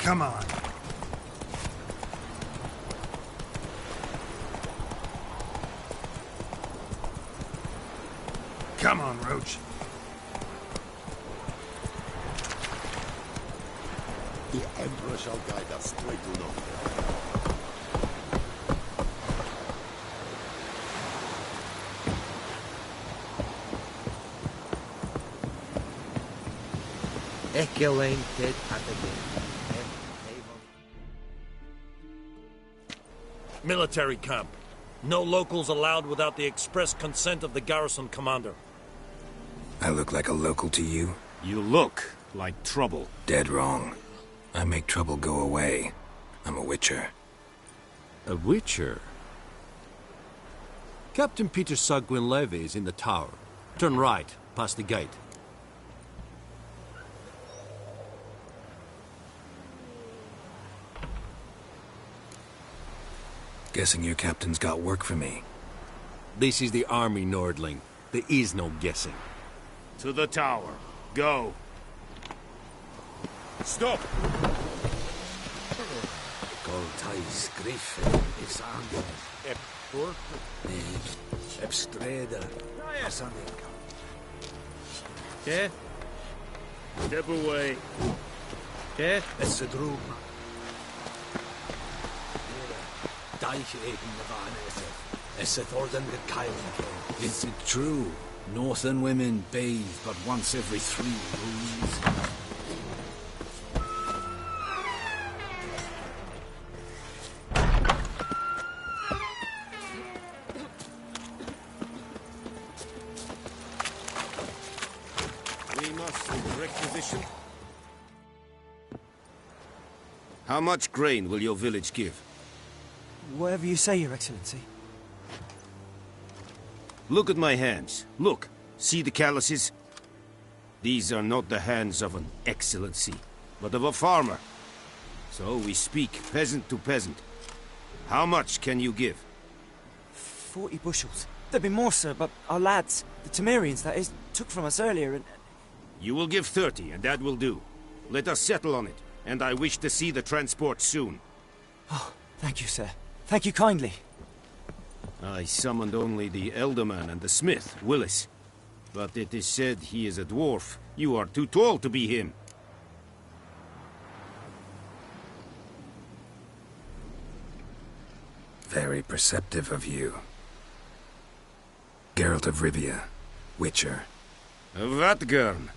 Come on. Come on, Roach. The Emperor shall guide us straight to North. Equivalente Patagon. Military camp. No locals allowed without the express consent of the garrison commander. I look like a local to you? You look like trouble. Dead wrong. I make trouble go away. I'm a witcher. A witcher? Captain Peter Sagwin Levy is in the tower. Turn right, past the gate. Guessing your captain's got work for me. This is the army, Nordling. There is no guessing. To the tower. Go. Stop! Goltais Griffin is on Ep Streda. Okay. Step away. Okay. Es a drum. Deich eben Navane. Es a Thordan the Kyle. Is it true? Northern women bathe but once every 3 moons. How much grain will your village give? Whatever you say, Your Excellency. Look at my hands. Look. See the calluses? These are not the hands of an excellency, but of a farmer. So we speak peasant to peasant. How much can you give? 40 bushels. There'd be more, sir, but our lads, the Temerians, that is, took from us earlier and... You will give 30, and that will do. Let us settle on it, and I wish to see the transport soon. Oh, thank you, sir. Thank you kindly. I summoned only the Elderman and the smith, Willis. But it is said he is a dwarf. You are too tall to be him. Very perceptive of you. Geralt of Rivia, Witcher. Vatgern.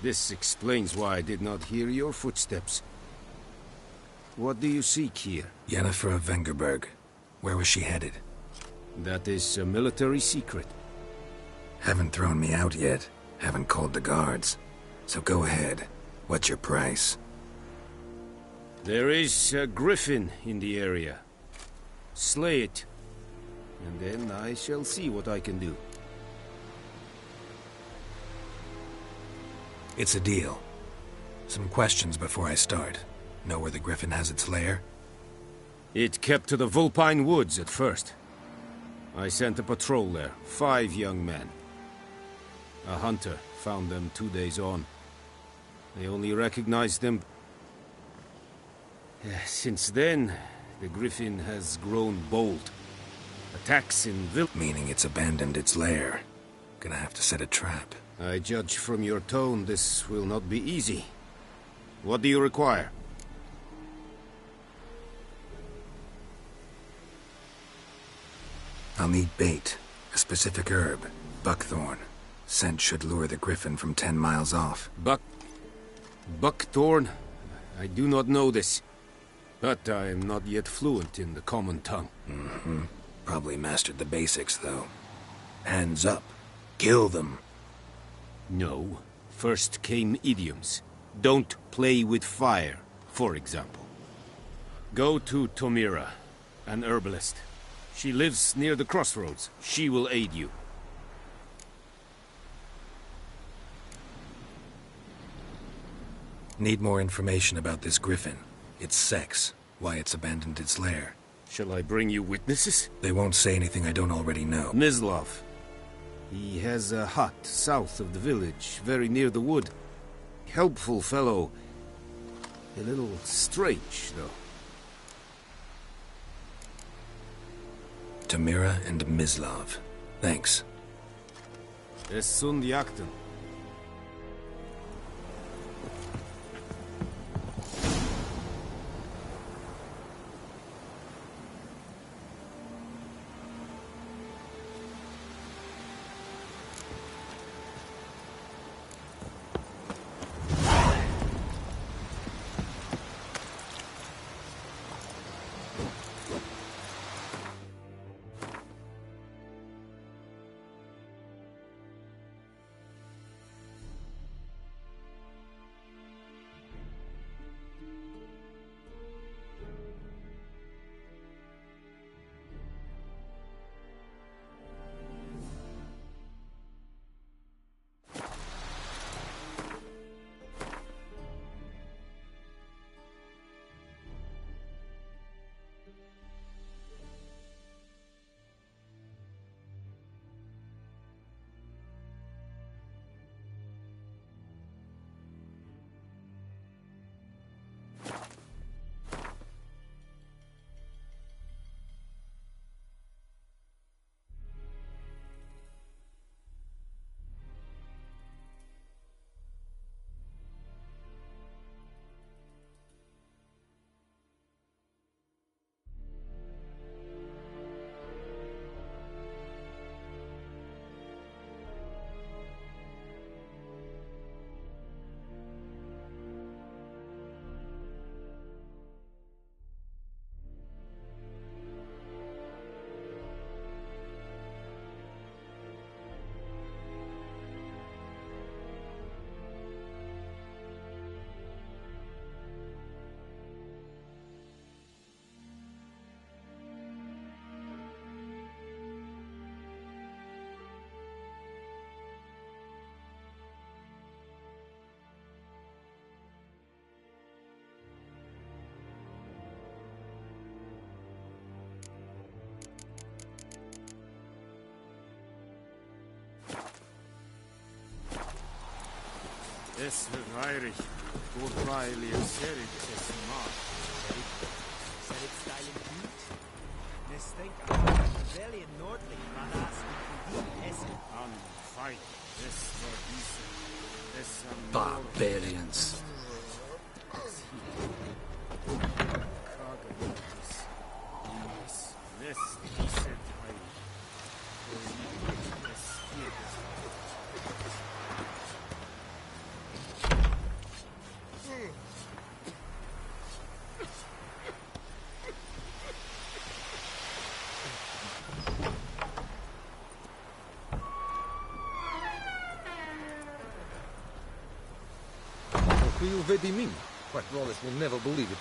This explains why I did not hear your footsteps. What do you seek here? Yennefer of Vengerberg. Where was she headed? That is a military secret. Haven't thrown me out yet. Haven't called the guards. So go ahead. What's your price? There is a griffin in the area. Slay it. And then I shall see what I can do. It's a deal. Some questions before I start. Know where the griffin has its lair? It kept to the Vulpine Woods at first. I sent a patrol there, 5 young men. A hunter found them 2 days on. They only recognized them. Since then, the griffin has grown bold. Attacks in meaning it's abandoned its lair. Gonna have to set a trap. I judge from your tone this will not be easy. What do you require? I'll need bait, a specific herb, buckthorn. Scent should lure the griffin from 10 miles off. Buckthorn? I do not know this. But I am not yet fluent in the common tongue. Mm-hmm. Probably mastered the basics, though. Hands up. Kill them. No. First came idioms. Don't play with fire, for example. Go to Tomira, an herbalist. She lives near the crossroads. She will aid you. Need more information about this griffin. Its sex, why it's abandoned its lair. Shall I bring you witnesses? They won't say anything I don't already know. Mislov. He has a hut south of the village, very near the wood. Helpful fellow. A little strange, though. Tamira and Mislav. Thanks. Es sunt jakten. Es reirig. Urtraili and Serik is not. Serik styling heat? Mistake rebellion Nordling, Radas, Essen. Fight. This Barbarians. You vedi me. Quite Wallace will never believe it.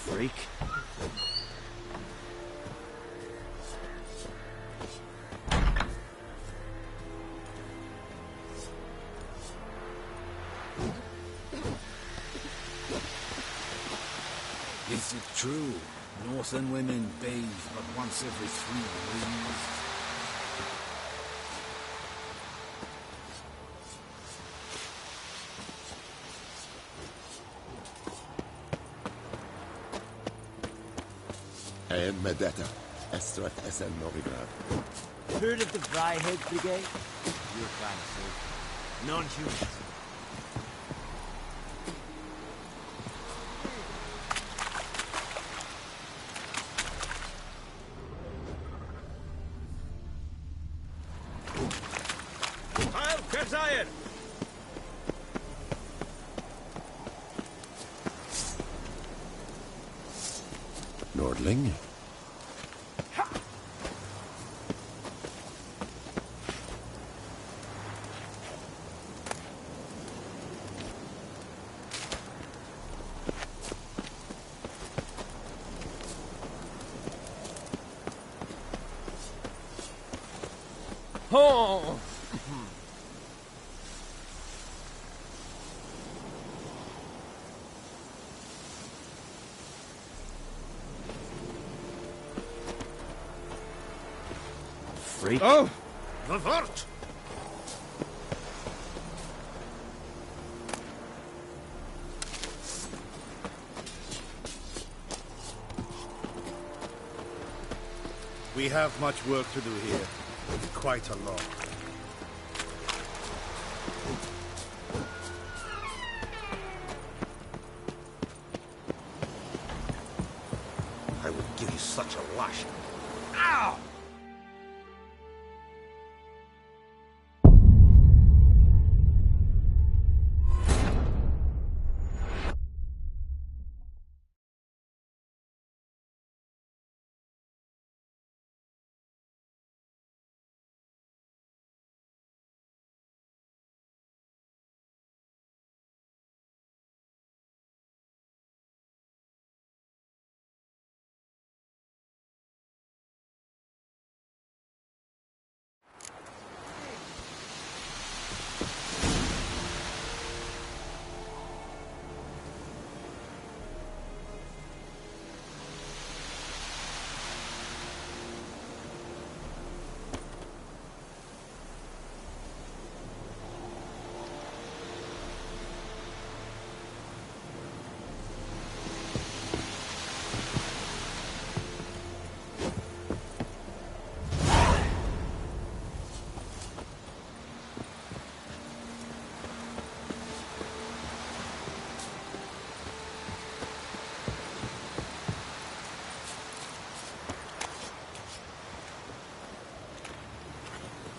Freak. Is it true? Northern women bathe but once every 3 moons. And Medetta, Estrat SN Novigrad. Heard of the Vryhead Brigade? You're trying to say. Non-humans. Nordling? Oh! freak. Oh! The Vort! We have much work to do here. Quite a lot. I will give you such a lash. Ow!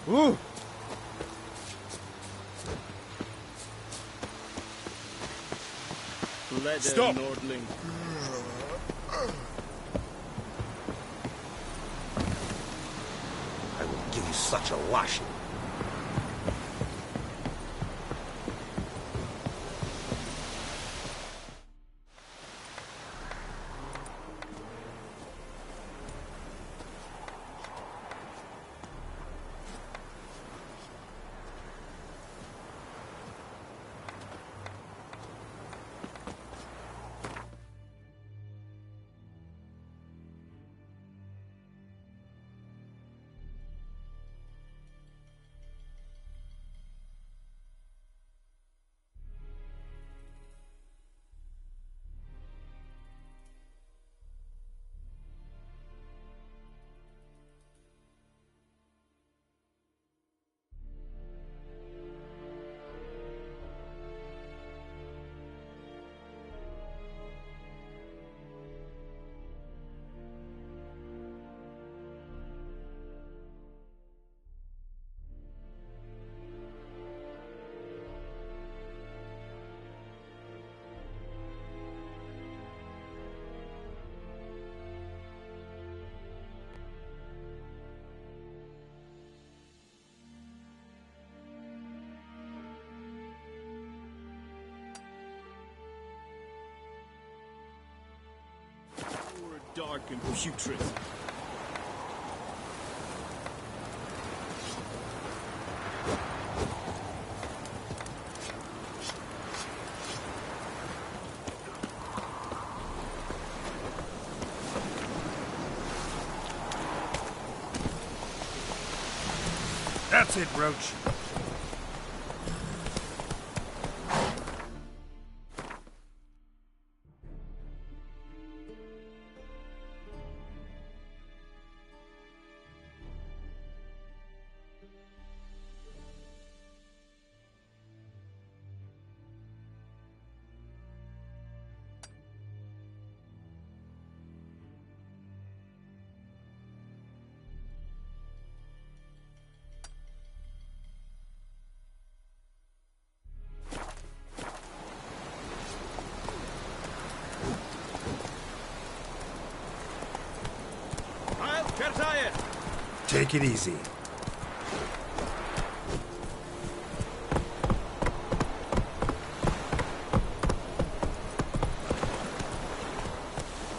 Ooh! Stop! Nordling. I will give you such a lashing. Dark and putrid. That's it, Roach. Take it easy.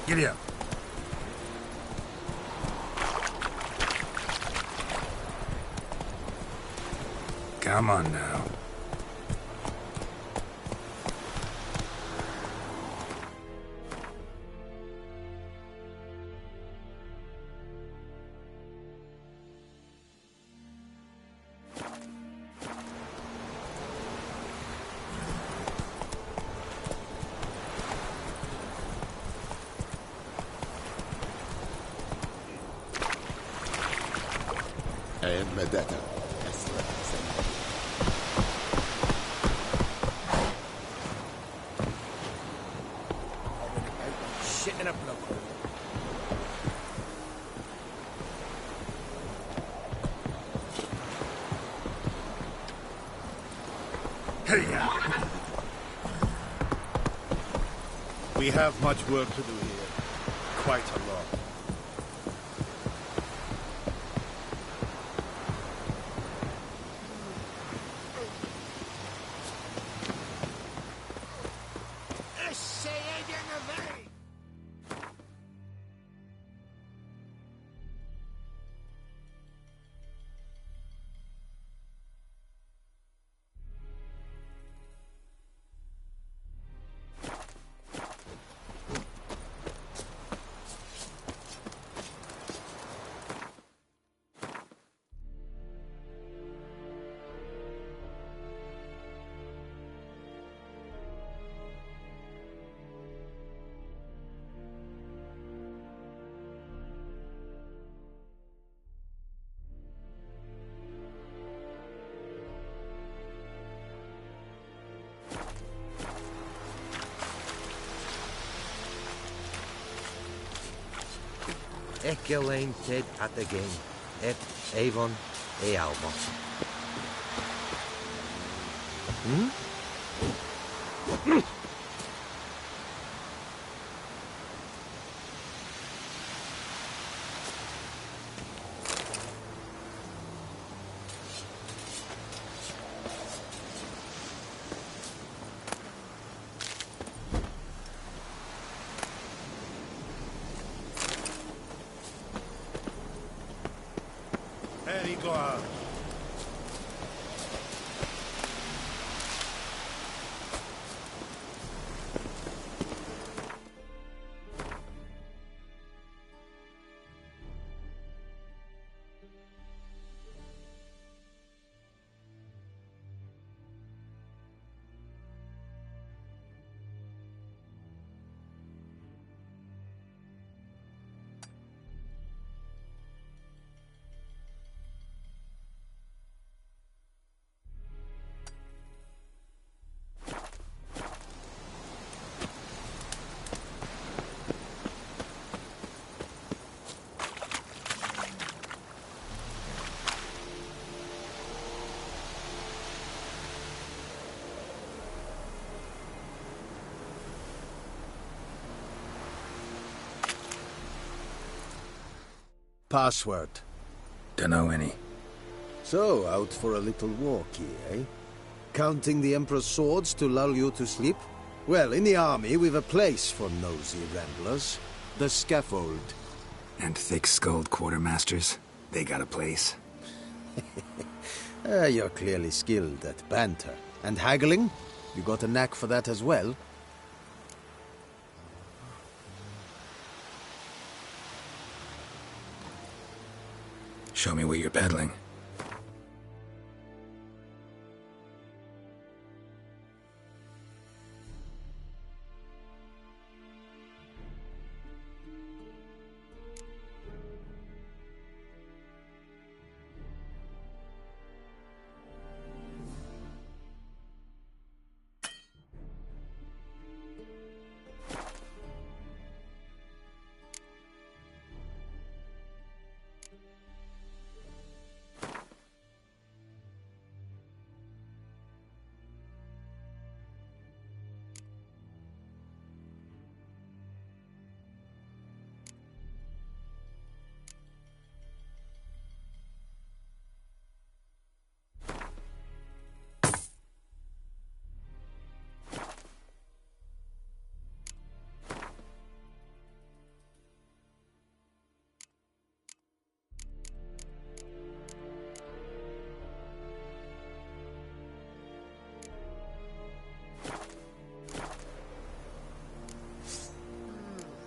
Giddy up. Come on now. And Medetta. Shit in a bloke. We have much work to do here. Quite a lot. Echelane Ted at the game. Ep Avon e Almos. Very good. Password. Dunno any. So, out for a little walkie, eh? Counting the Emperor's swords to lull you to sleep? Well, in the army, we've a place for nosy ramblers. The scaffold. And thick-skulled quartermasters. They got a place. You're clearly skilled at banter. And haggling? You got a knack for that as well? Show me what you're peddling.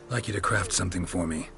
I'd like you to craft something for me.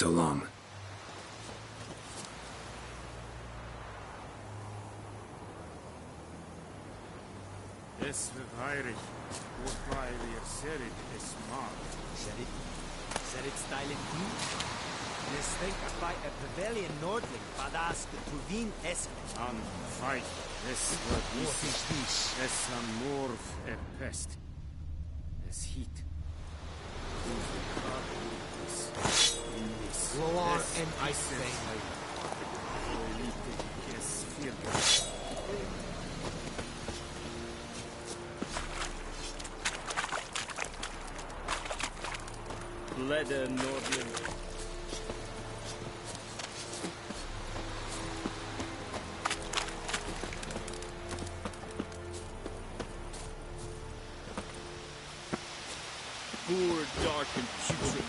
so long. Es verheirig. Wobei wir Serit es mag. Serit styling you? This think by a Pavilion Nordling, Badas the Tuvin Essen. An fight. Es wird nicht. Es an morf pest. Es heat. Roar and ice vein. Es fehlt. Leder Nordling. Poor, dark, and putrid.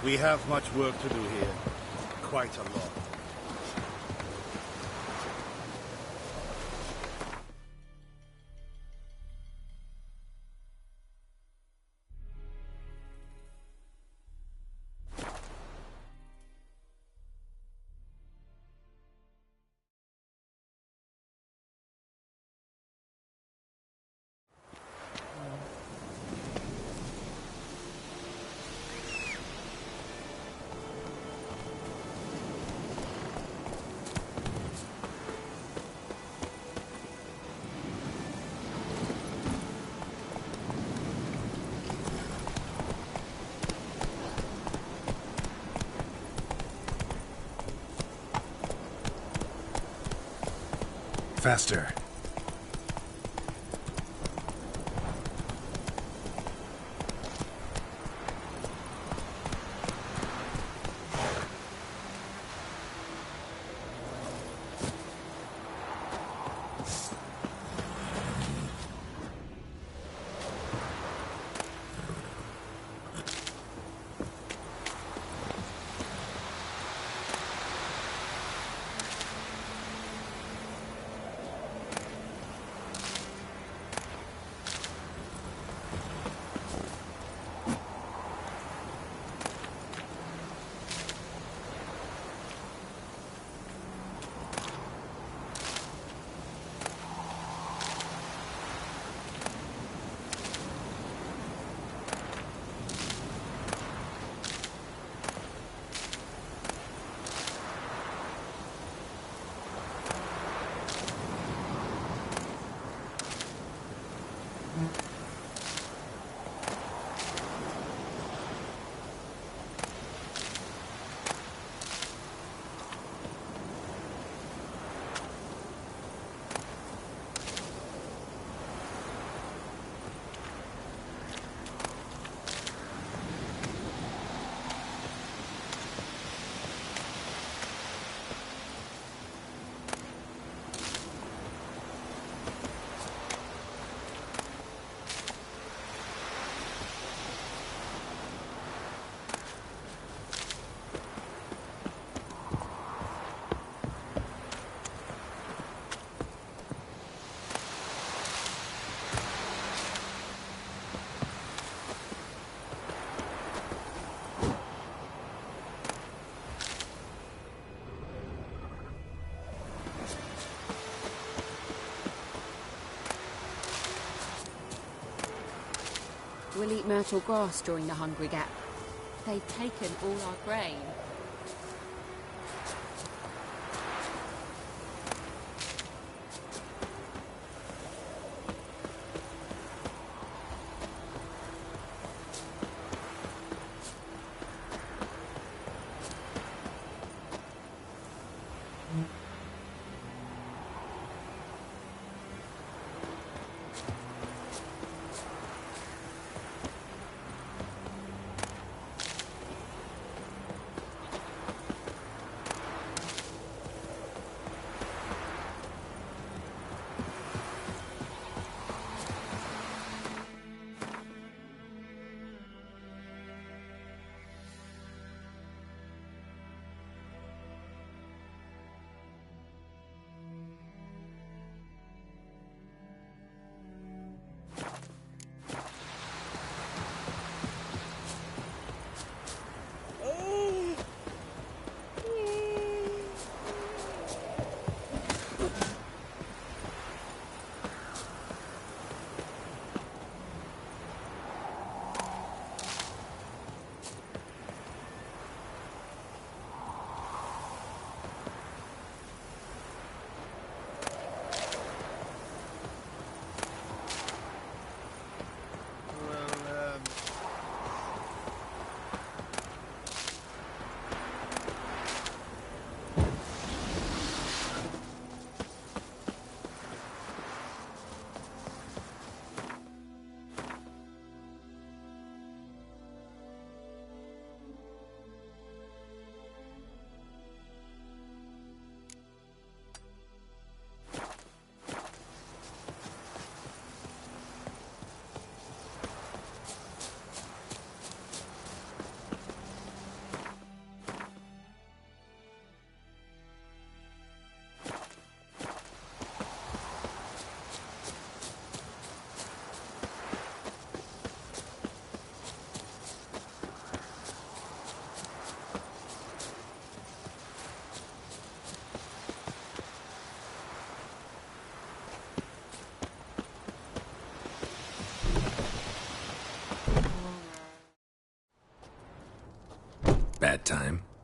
We have much work to do here. Quite a lot. Faster. We'll eat myrtle grass during the Hungry Gap. They've taken all our grain.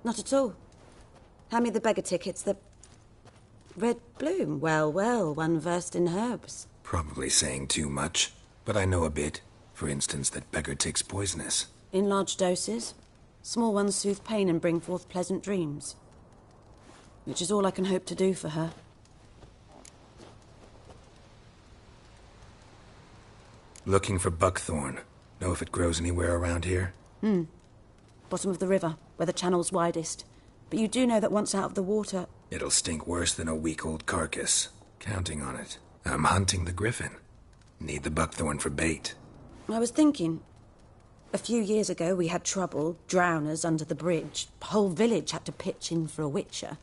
Not at all. Hand me the beggar tickets, the... Red bloom. Well, well, one versed in herbs. Probably saying too much, but I know a bit. For instance, that beggar tick's poisonous. In large doses. Small ones soothe pain and bring forth pleasant dreams. Which is all I can hope to do for her. Looking for buckthorn. Know if it grows anywhere around here? Bottom of the river, where the channel's widest. But you do know that once out of the water... It'll stink worse than a week-old carcass. Counting on it. I'm hunting the griffin. Need the buckthorn for bait. I was thinking... A few years ago we had trouble, drowners under the bridge. The whole village had to pitch in for a witcher.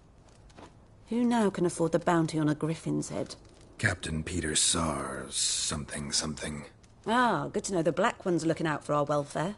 Who now can afford the bounty on a griffin's head? Captain Peter Sars, something. Ah, good to know the Black One's looking out for our welfare.